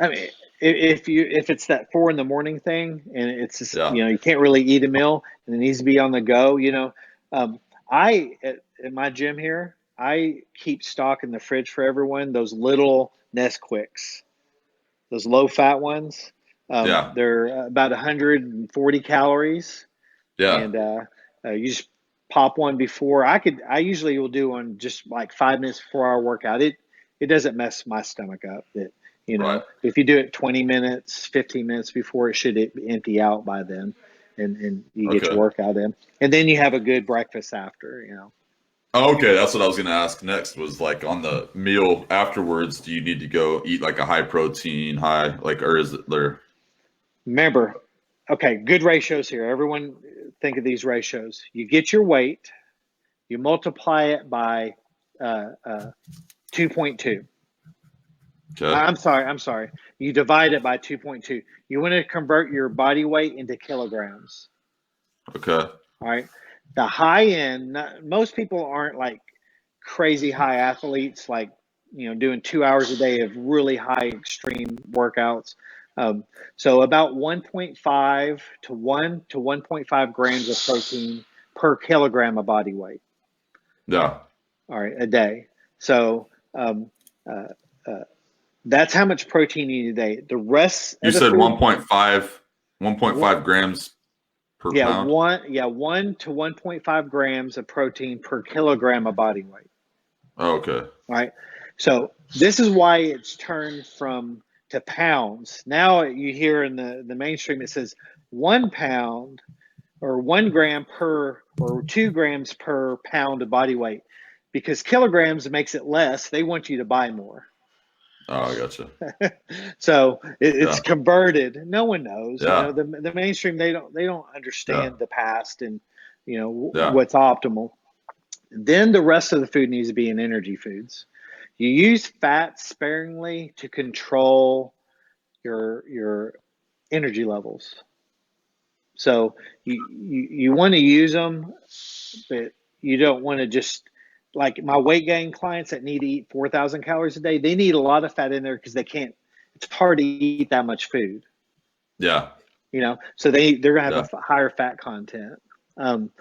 I mean, if it's that 4 in the morning thing, and it's just, Yeah. you can't really eat a meal and it needs to be on the go. Um, I at my gym here, I keep stock in the fridge for everyone. Those little Nesquiks, those low fat ones. Yeah. They're about 140 calories, Yeah. and you just pop one before. I usually will do one just like 5 minutes before our workout. It doesn't mess my stomach up. Right. If you do it 20 minutes, 15 minutes before, it should empty out by then, and you get your Okay. workout in, and then you have a good breakfast after. Oh, okay, that's what I was gonna ask next was like on the meal afterwards, do you need to go eat like a high protein, high like or is it there? Remember, okay, good ratios here. Everyone think of these ratios. You get your weight, you multiply it by 2.2. Okay. I'm sorry. You divide it by 2.2. You want to convert your body weight into kilograms. Okay. All right. The high end, most people aren't like crazy high athletes, like, doing 2 hours a day of really high extreme workouts. Um, so about 1.5 to 1 to 1.5 grams of protein per kilogram of body weight. Yeah. All right, a day. So um, uh, uh, that's how much protein you need a day. The rest You of the said food, 1.5 one, 1.5 grams per yeah, pound? 1 to 1.5 grams of protein per kilogram of body weight. Oh, okay. All right. So this is why it's turned from to pounds. Now you hear in the mainstream it says 1 pound or 1 gram per or 2 grams per pound of body weight, because kilograms makes it less. They want you to buy more. Oh, I gotcha. So it's Yeah. converted. No one knows. Yeah. The mainstream, they don't Yeah. understand the past and Yeah. what's optimal. Then the rest of the food needs to be in energy foods. You use fat sparingly to control your energy levels. So you want to use them, but you don't want to just, like my weight gain clients that need to eat 4,000 calories a day. They need a lot of fat in there because they can't. It's hard to eat that much food. Yeah. So they're gonna Yeah. have a higher fat content. Um,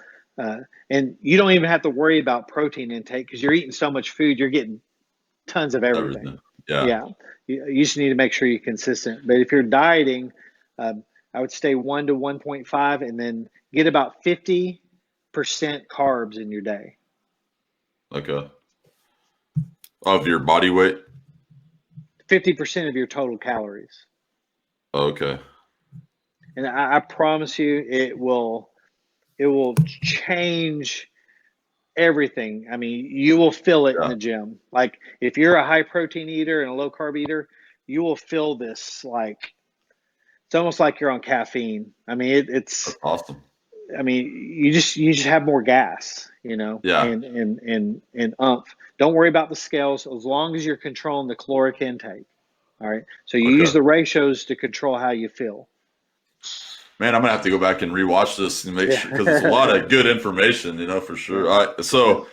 and you don't even have to worry about protein intake because you're eating so much food. You're getting tons of everything. Everything. Yeah. Yeah, you just need to make sure you're consistent. But if you're dieting, I would stay 1 to 1.5, and then get about 50% carbs in your day. Okay. Of your body weight? 50% of your total calories, Okay. and I promise you, it will change everything. I mean, you will feel it in Yeah. the gym. Like if you're a high protein eater and a low carb eater, you will feel this, like it's almost like you're on caffeine. I mean, it's. That's awesome. I mean, you just have more gas, Yeah. and umph. Don't worry about the scales as long as you're controlling the caloric intake. All right. So you use Okay. the ratios to control how you feel. Man, I'm gonna have to go back and rewatch this and make sure because it's a lot Yeah. of good information, for sure. Yeah. All right, Yeah. so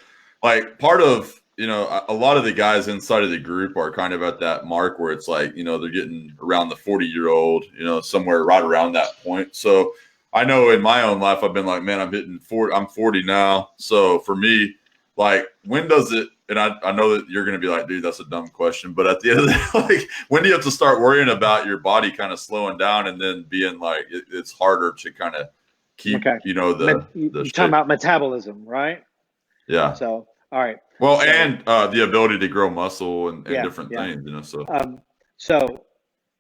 like part of a lot of the guys inside of the group are kind of at that mark where it's like they're getting around the 40-year-old, somewhere right around that point. So I know in my own life I've been like, man, I'm hitting 40. I'm 40 now. So for me, like, when does it? And I know that you're going to be like, dude, that's a dumb question. But at the end of the day, like, when do you have to start worrying about your body kind of slowing down and then being like, it's harder to kind of keep, Okay. the You're talking shape? about metabolism, right? Yeah. So, all right. Well, So, and the ability to grow muscle and yeah, different yeah. things, so So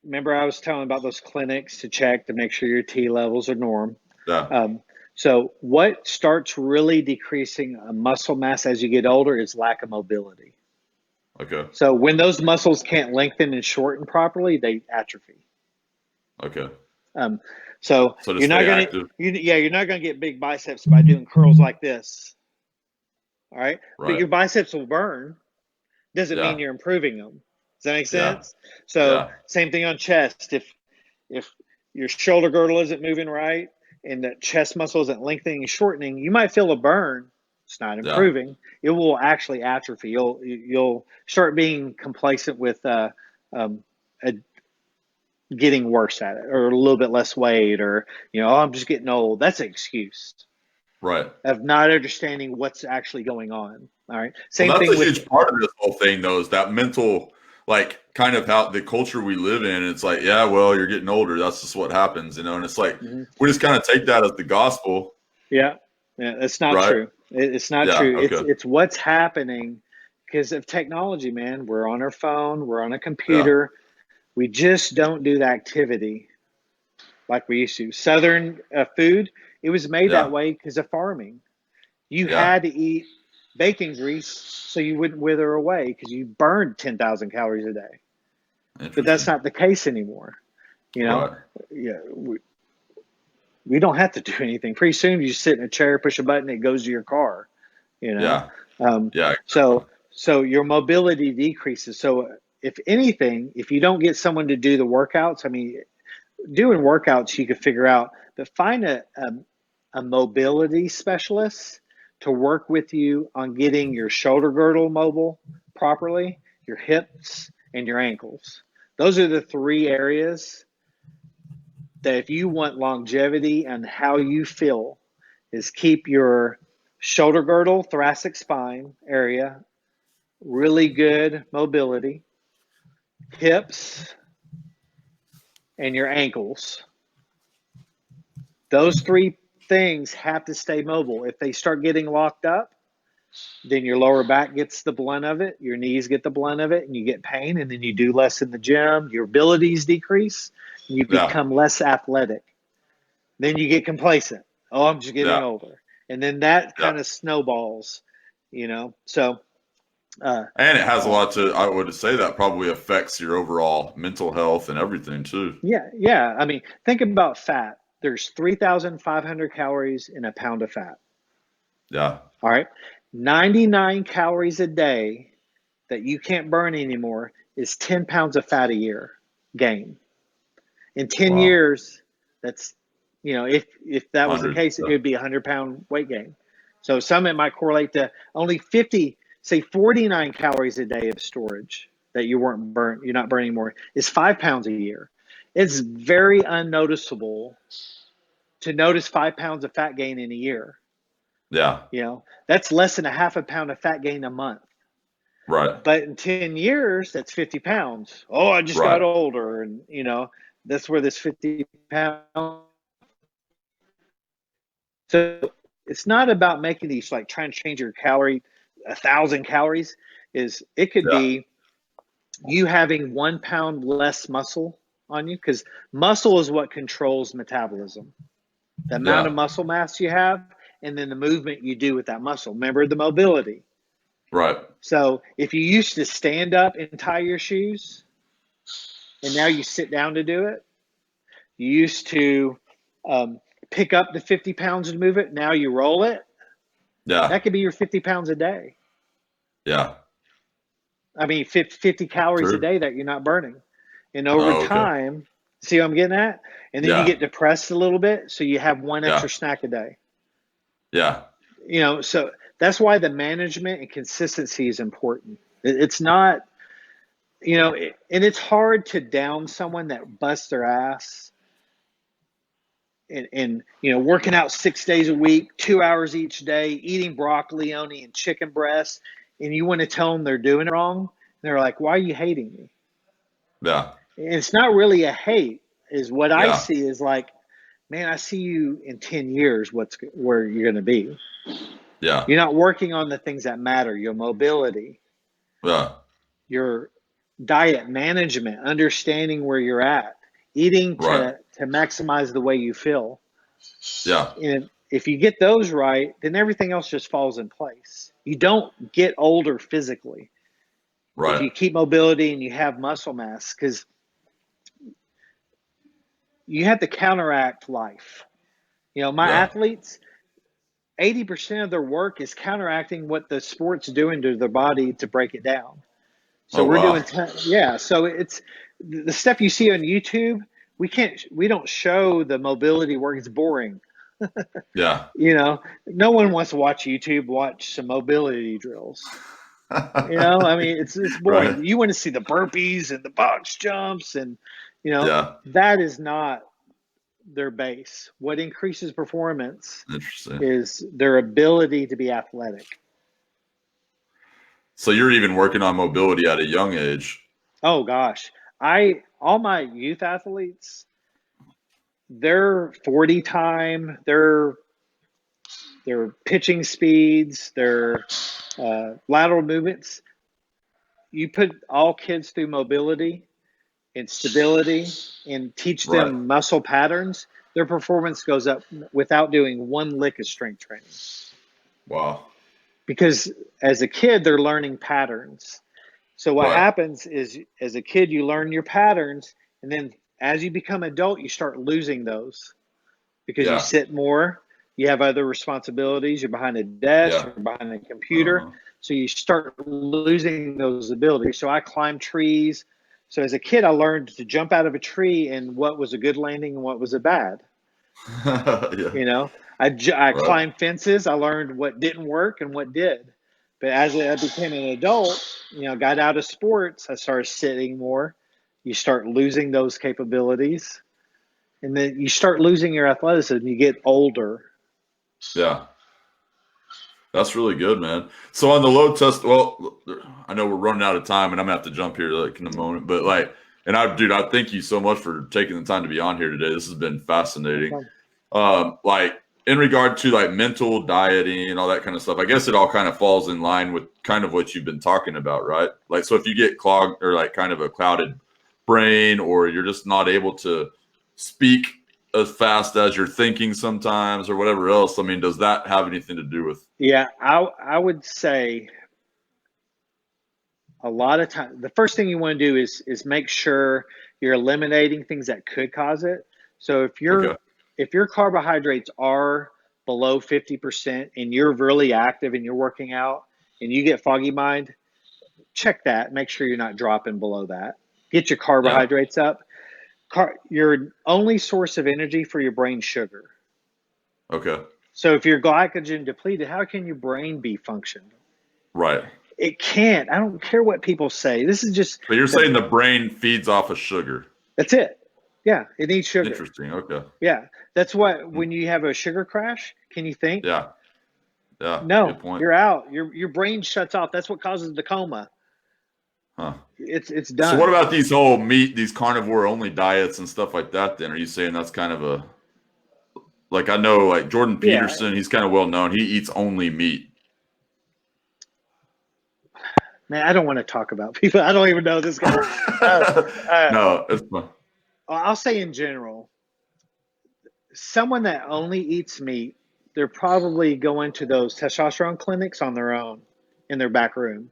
remember I was telling about those clinics to check to make sure your T levels are norm. yeah. Um, so what starts really decreasing muscle mass as you get older is lack of mobility. Okay. So when those muscles can't lengthen and shorten properly, they atrophy. Okay. Um, so So to you're not stay gonna, active. you're not gonna get big biceps by doing curls like this. All right, but Right. your biceps will burn. Doesn't mean Yeah. you're improving them. Does that make Yeah. sense? So Yeah. same thing on chest. If your shoulder girdle isn't moving right and the chest muscle isn't lengthening and shortening, you might feel a burn. It's not Yeah. improving. It will actually atrophy. You'll start being complacent with um, a, getting worse at it, or a little bit less weight, or oh, I'm just getting old. That's an excuse Right. of not understanding what's actually going on. All right. Well, Same that's a thing with huge part of this whole thing, though, is that mental, like, kind of how the culture we live in. It's like, yeah, well, you're getting older. That's just what happens, and it's like mhm. we just kind of take that as the gospel, Yeah, yeah, it's not right? true. It's not Yeah. true. Okay. It's what's happening because of technology, man. We're on our phone, we're on a Yeah. computer. We just don't do the activity like we used to. Southern food, it was made that Yeah. way because of farming. You Yeah. had to eat bacon grease so you wouldn't wither away because you burned 10,000 calories a day. But that's Interesting. not the case anymore. You know, Right. yeah, we don't have to do anything. Pretty soon, you sit in a chair, push a button, it goes to your car. You know, Yeah. um, Yeah. so your mobility decreases. So if anything, if you don't get someone to do the workouts, I mean, doing workouts you could figure out, but find a mobility specialist to work with you on getting your shoulder girdle mobile properly, your hips, and your ankles. Those are the three areas that if you want longevity and how you feel, is keep your shoulder girdle, thoracic spine area, really good mobility, hips, and your ankles. Those three things have to stay mobile. If they start getting locked up, then your lower back gets the blunt of it, your knees get the blunt of it, and you get pain, and then you do less in the gym, your abilities decrease, and you Yeah. become less athletic. Then you get complacent. Oh, I'm just getting Yeah. older. And then that Yeah. kind of snowballs, you know. So, uh, And it has a uh, lot to. I would say that probably affects your overall mental health and everything too. yeah, yeah. I mean, think about fat. There's 3,500 calories in a pound of fat. Yeah. All right. 99 calories a day that you can't burn anymore is 10 pounds of fat a year gain. In 10 Wow. years, that's, if that was the Hundreds. case, it Yeah. would be a 100-pound weight gain. So some it might correlate to only 50, say 49 calories a day of storage that you're not burning more is 5 pounds a year. It's very unnoticeable to notice 5 pounds of fat gain in a year. Yeah. That's less than a half a pound of fat gain a month. Right. But in 10 years, that's 50 pounds. Oh, I just got Right. older. And, that's where this 50 pounds. So it's not about making these like trying to change your 1,000 calories. It could Yeah. be you having 1 pound less muscle on you because muscle is what controls metabolism. The amount of Yeah. muscle mass you have and then the movement you do with that muscle. Remember the mobility. Right. So if you used to stand up and tie your shoes and now you sit down to do it, you used to pick up the 50 pounds and move it. Now you roll it. Yeah. That could be your 50 pounds a day. Yeah. I mean, 50 calories a True. day that you're not burning. And over Oh, okay. time, See what I'm getting at? And then you Yeah. get depressed a little bit, so you have one Yeah. extra snack a day. Yeah. So that's why the management and consistency is important. It's not, and it's hard to down someone that busts their ass and working out 6 days a week, 2 hours each day, eating broccoli only and chicken breasts, and you want to tell them they're doing it wrong. They're like, "Why are you hating me?" Yeah. And it's not really a hate. Is what I Yeah. see is like, man, I see you in 10 years. Where you're going to be? Yeah. You're not working on the things that matter. Your mobility, Yeah. your diet management, understanding where you're at, eating Right. to maximize the way you feel. Yeah. And if you get those right, then everything else just falls in place. You don't get older physically if Right. you keep mobility and you have muscle mass, because you have to counteract life. My Yeah. athletes, 80% of their work is counteracting what the sport's doing to their body to break it down. So Oh we're doing, wow. yeah. So it's the stuff you see on YouTube. We don't show the mobility work. It's boring. Yeah. No one wants to watch YouTube, watch some mobility drills. I mean, it's Right. boring. You want to see the burpees and the box jumps, and Yeah. that is not their base. What increases performance Interesting. is their ability to be athletic. So you're even working on mobility at a young age. Oh gosh, I all my youth athletes, their 40 time, their pitching speeds, their lateral movements. You put all kids through mobility and stability and teach Right. them muscle patterns, their performance goes up without doing one lick of strength training. Wow. Because as a kid, they're learning patterns. So what Right. happens is, as a kid, you learn your patterns, and then as you become adult, you start losing those because you Yeah. sit more, you have other responsibilities, you're behind a desk, Yeah. you're behind a computer, Uh-huh. so you start losing those abilities. So I climb trees. So as a kid, I learned to jump out of a tree and what was a good landing and what was a bad. Yeah. You know, I Right. climbed fences. I learned what didn't work and what did. But as I became an adult, got out of sports, I started sitting more. You start losing those capabilities, and then you start losing your athleticism. You get older. Yeah. That's really good, man. So on the load test, well, I know we're running out of time, and I'm gonna have to jump here like in a moment. But like, and dude, I thank you so much for taking the time to be on here today. This has been fascinating. Okay. Like in regard to like mental dieting and all that kind of stuff, I guess it all kind of falls in line with kind of what you've been talking about, right? Like, so if you get clogged or like kind of a clouded brain, or you're just not able to speak as fast as you're thinking sometimes, or whatever else, I mean, does that have anything to do with? Yeah, I would say a lot of time the first thing you want to do is make sure you're eliminating things that could cause it. So Okay. if your carbohydrates are below 50% and you're really active and you're working out and you get foggy mind, check that, make sure you're not dropping below that. Get your Yeah. carbohydrates up. Your only source of energy for your brain sugar. Okay. So if you're glycogen depleted, how can your brain be functioning? Right. It can't. I don't care what people say. This is just But you're the saying the brain feeds off of sugar. that's it. Yeah, it needs sugar. Interesting. Okay. Yeah. That's what Hmm. when you have a sugar crash, can you think? Yeah. Yeah. Good No, point. you're out. Your brain shuts off. That's what causes the coma. Huh. It's So what done. about these whole these carnivore only diets and stuff like that then? Are you saying that's kind of a, like, I know like Jordan Yeah. Peterson, he's kind of well known. He eats only meat. Man, I don't want to talk about people. I don't even know this guy. Uh, uh, No, it's fine. I'll say in general, someone that only eats meat, they're probably going to those testosterone clinics on their own in their back room.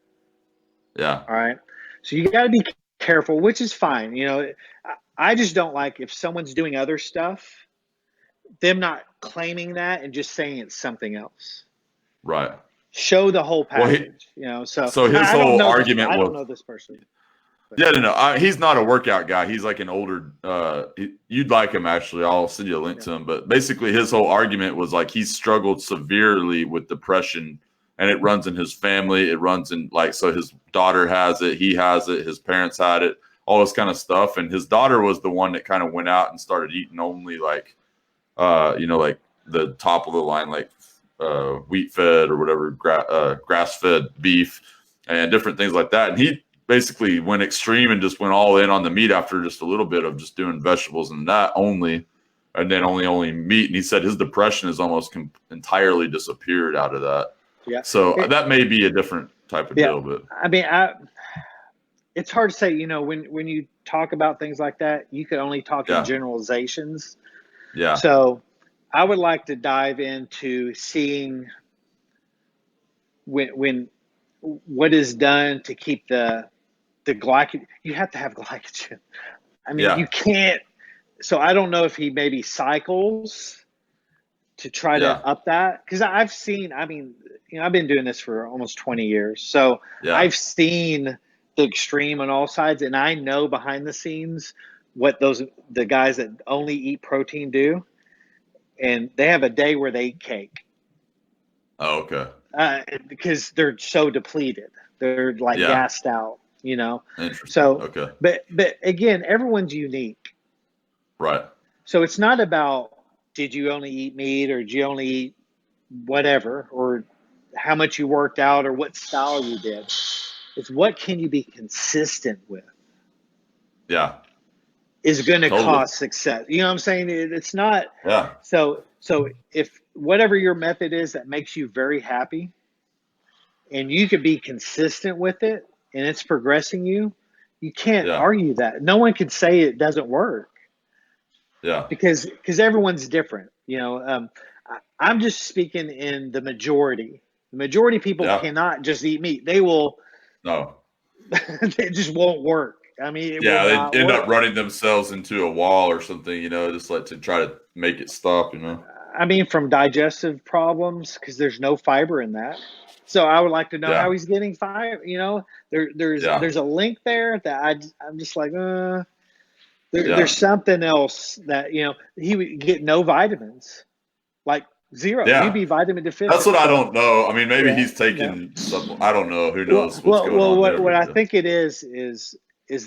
Yeah. All right. So you got to be careful, which is fine. I just don't like if someone's doing other stuff, them not claiming that and just saying it's something else. Right. Show the whole Well, package. So so his I don't whole know this. argument I don't was, know this person. quick. Yeah, no. He's not a workout guy. He's like an older. You'd like him actually. I'll send you a link Yeah. to him. But basically, his whole argument was like he's struggled severely with depression, and it runs in his family. It runs in like so. His daughter has it. He has it. His parents had it. All this kind of stuff. And his daughter was the one that kind of went out and started eating only like, like the top of the line, like wheat fed or whatever, grass fed beef and different things like that. And he basically went extreme and just went all in on the meat after just a little bit of just doing vegetables and that only, and then only meat. And he said his depression has almost entirely disappeared out of that. Yeah. So that may be a different type of deal, but I mean, it's hard to say, when you talk about things like that, you can only talk in generalizations. Yeah. So I would like to dive into seeing when what is done to keep the glycogen. You have to have glycogen. I mean, you can't. So I don't know if he maybe cycles to try to up that, because I've seen. I mean, I've been doing this for almost 20 years, so I've seen the extreme on all sides, and I know behind the scenes what the guys that only eat protein do, and they have a day where they eat cake. Oh, okay. Because they're so depleted, they're like gassed out, Interesting. So, okay. But again, everyone's unique, right? So it's not about did you only eat meat or did you only eat whatever or how much you worked out or what style you did. It's what can you be consistent with. Yeah. Is going to cause success. You know what I'm saying? It's not. Yeah. So if whatever your method is that makes you very happy and you could be consistent with it and it's progressing you can't argue that. No one can say it doesn't work. Yeah. Because everyone's different. I'm just speaking in the majority. The majority of people cannot just eat meat. They will. No. It just won't work. I mean, they end up running themselves into a wall or something, just like to try to make it stop, I mean, from digestive problems, because there's no fiber in that. So I would like to know how he's getting fiber. There's a link there that I'm just like, there's something else that, he would get no vitamins, like zero. Yeah. He'd be vitamin deficient. That's what I don't know. I mean, maybe he's taking some, I don't know. Who knows what's going on there. What I think it is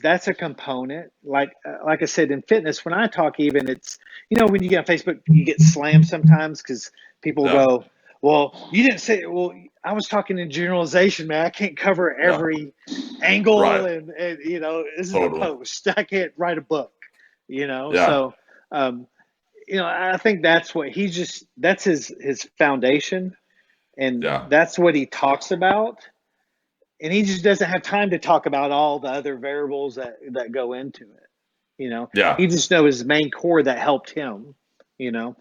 that's a component. Like I said, in fitness, when I talk, even it's, when you get on Facebook, you get slammed sometimes because people go, well, you didn't say, well, I was talking in generalization, man. I can't cover every angle and this is a post. I can't write a book, So, I think that's what that's his foundation, and that's what he talks about. And he just doesn't have time to talk about all the other variables that go into it. He just knows his main core that helped him, all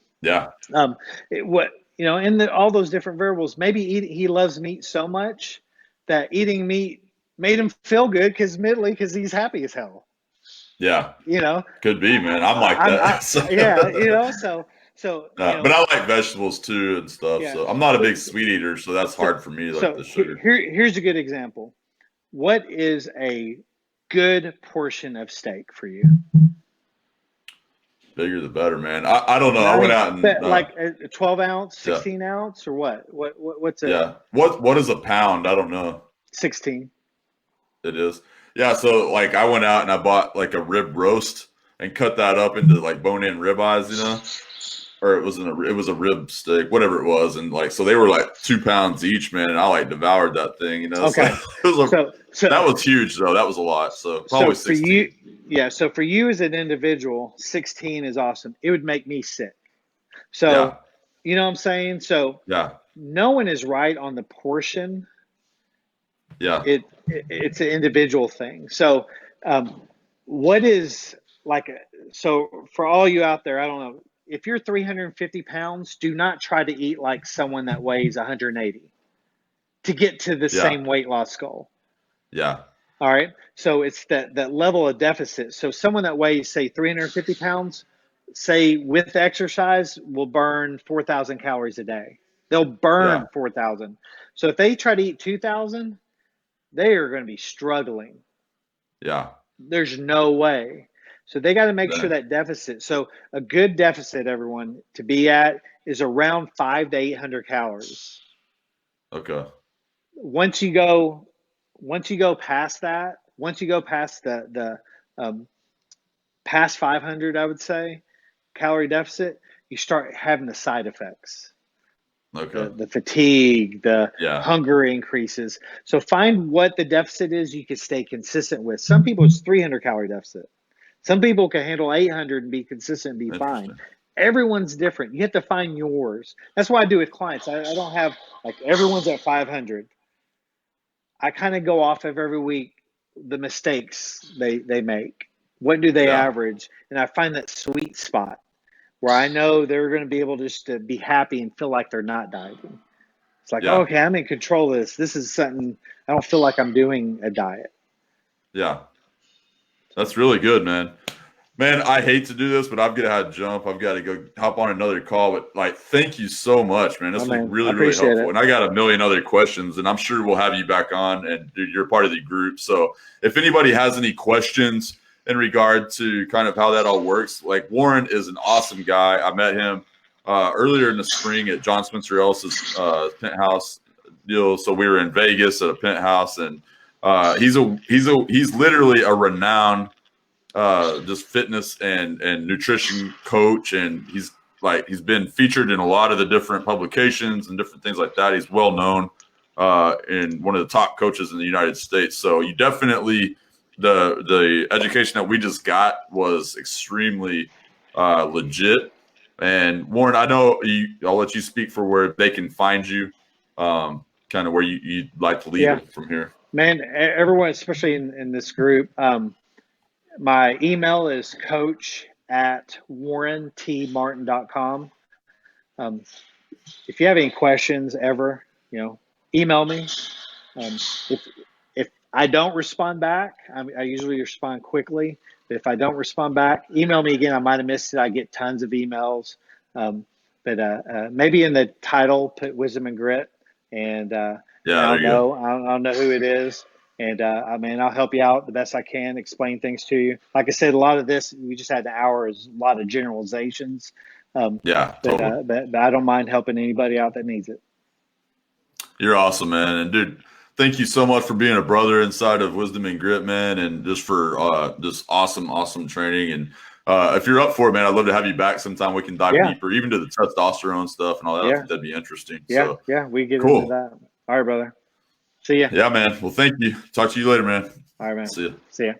those different variables. Maybe he loves meat so much that eating meat made him feel good because he's happy as hell. Yeah. Could be, man. I'm like that. But I like vegetables too and stuff. Yeah. So I'm not a big sweet eater, so that's hard for me, like the sugar. Here's a good example. What is a good portion of steak for you? Bigger the better, man. I don't know. I went out and like a 12 ounce, 16 ounce, or what? What's it? Yeah. What is a pound? I don't know. 16. It is. Yeah. So like I went out and I bought like a rib roast and cut that up into like bone-in ribeyes, or it was a rib steak, whatever it was, and like so they were like 2 pounds each, man, and I like devoured that thing, Okay. So that was huge though. That was a lot. So probably 16. For you, so for you as an individual, 16 is awesome. It would make me sick. So you know what I'm saying? So no one is right on the portion. Yeah. It's an individual thing. So what is like so for all you out there, I don't know. If you're 350 pounds, do not try to eat like someone that weighs 180 to get to the same weight loss goal. Yeah. All right. So it's that level of deficit. So someone that weighs, say, 350 pounds, say with exercise, will burn 4,000 calories a day. They'll burn 4,000. So if they try to eat 2,000, they are going to be struggling. Yeah. There's no way. So they got to make sure Dang. that deficit. So a good deficit, everyone, to be at is around 5 to 800 calories. Okay. Once you go, once you go past that, once you go past the past 500, I would say, calorie deficit, you start having the side effects, Okay. the fatigue, the Yeah. hunger increases. So find what the deficit is you can stay consistent with. Some people it's 300 calorie deficit. Some people can handle 800 and be consistent and be fine. Interesting. Everyone's different. You have to find yours. That's what I do with clients. I don't have like everyone's at 500. I kind of go off of every week the mistakes they make. What do they Yeah. average? And I find that sweet spot where I know they're going to be able just to be happy and feel like they're not dieting. It's like, oh, Yeah. okay, I'm in control of this. This is something I don't feel like I'm doing a diet. Yeah. That's really good, man. Man, I hate to do this, but I've got to jump. I've got to go hop on another call. But like, thank you so much, man. Oh This was man, I really, really appreciate helpful. it. And I got a million other questions, and I'm sure we'll have you back on. And dude, you're part of the group. So if anybody has any questions in regard to kind of how that all works, like Warren is an awesome guy. I met him earlier in the spring at John Spencer Ellis's penthouse deal. So we were in Vegas at a penthouse, and he's literally a renowned just fitness and nutrition coach, and he's been featured in a lot of the different publications and different things like that. He's well known and one of the top coaches in the United States. So you definitely the education that we just got was extremely legit. And Warren, I know I'll let you speak for where they can find you, kind of where you'd like to lead Yeah, them from here. man. Everyone, especially in this group, my email is coach@warrentmartin.com. Um, if you have any questions ever, email me. Um, if I don't respond back, I usually respond quickly. But if I don't respond back, email me again. I might have missed it. I get tons of emails. Um, but maybe in the title, put wisdom and grit, and Yeah, there I'll you go. know. I'll know who it is. And I mean, I'll help you out the best I can, explain things to you. Like I said, a lot of this we just had an hour is a lot of generalizations. Um, Yeah, but, totally. uh, but but I don't mind helping anybody out that needs it. You're awesome, man. And dude, thank you so much for being a brother inside of Wisdom and Grit, man, and just for just awesome, awesome training. And if you're up for it, man, I'd love to have you back sometime. We can dive Yeah, deeper, even to the testosterone stuff and all that. I yeah, think that'd be interesting. yeah, So yeah. We get into cool. that. All right, brother. See ya. Yeah, man. Well, thank you. Talk to you later, man. All right, man. See you. See ya.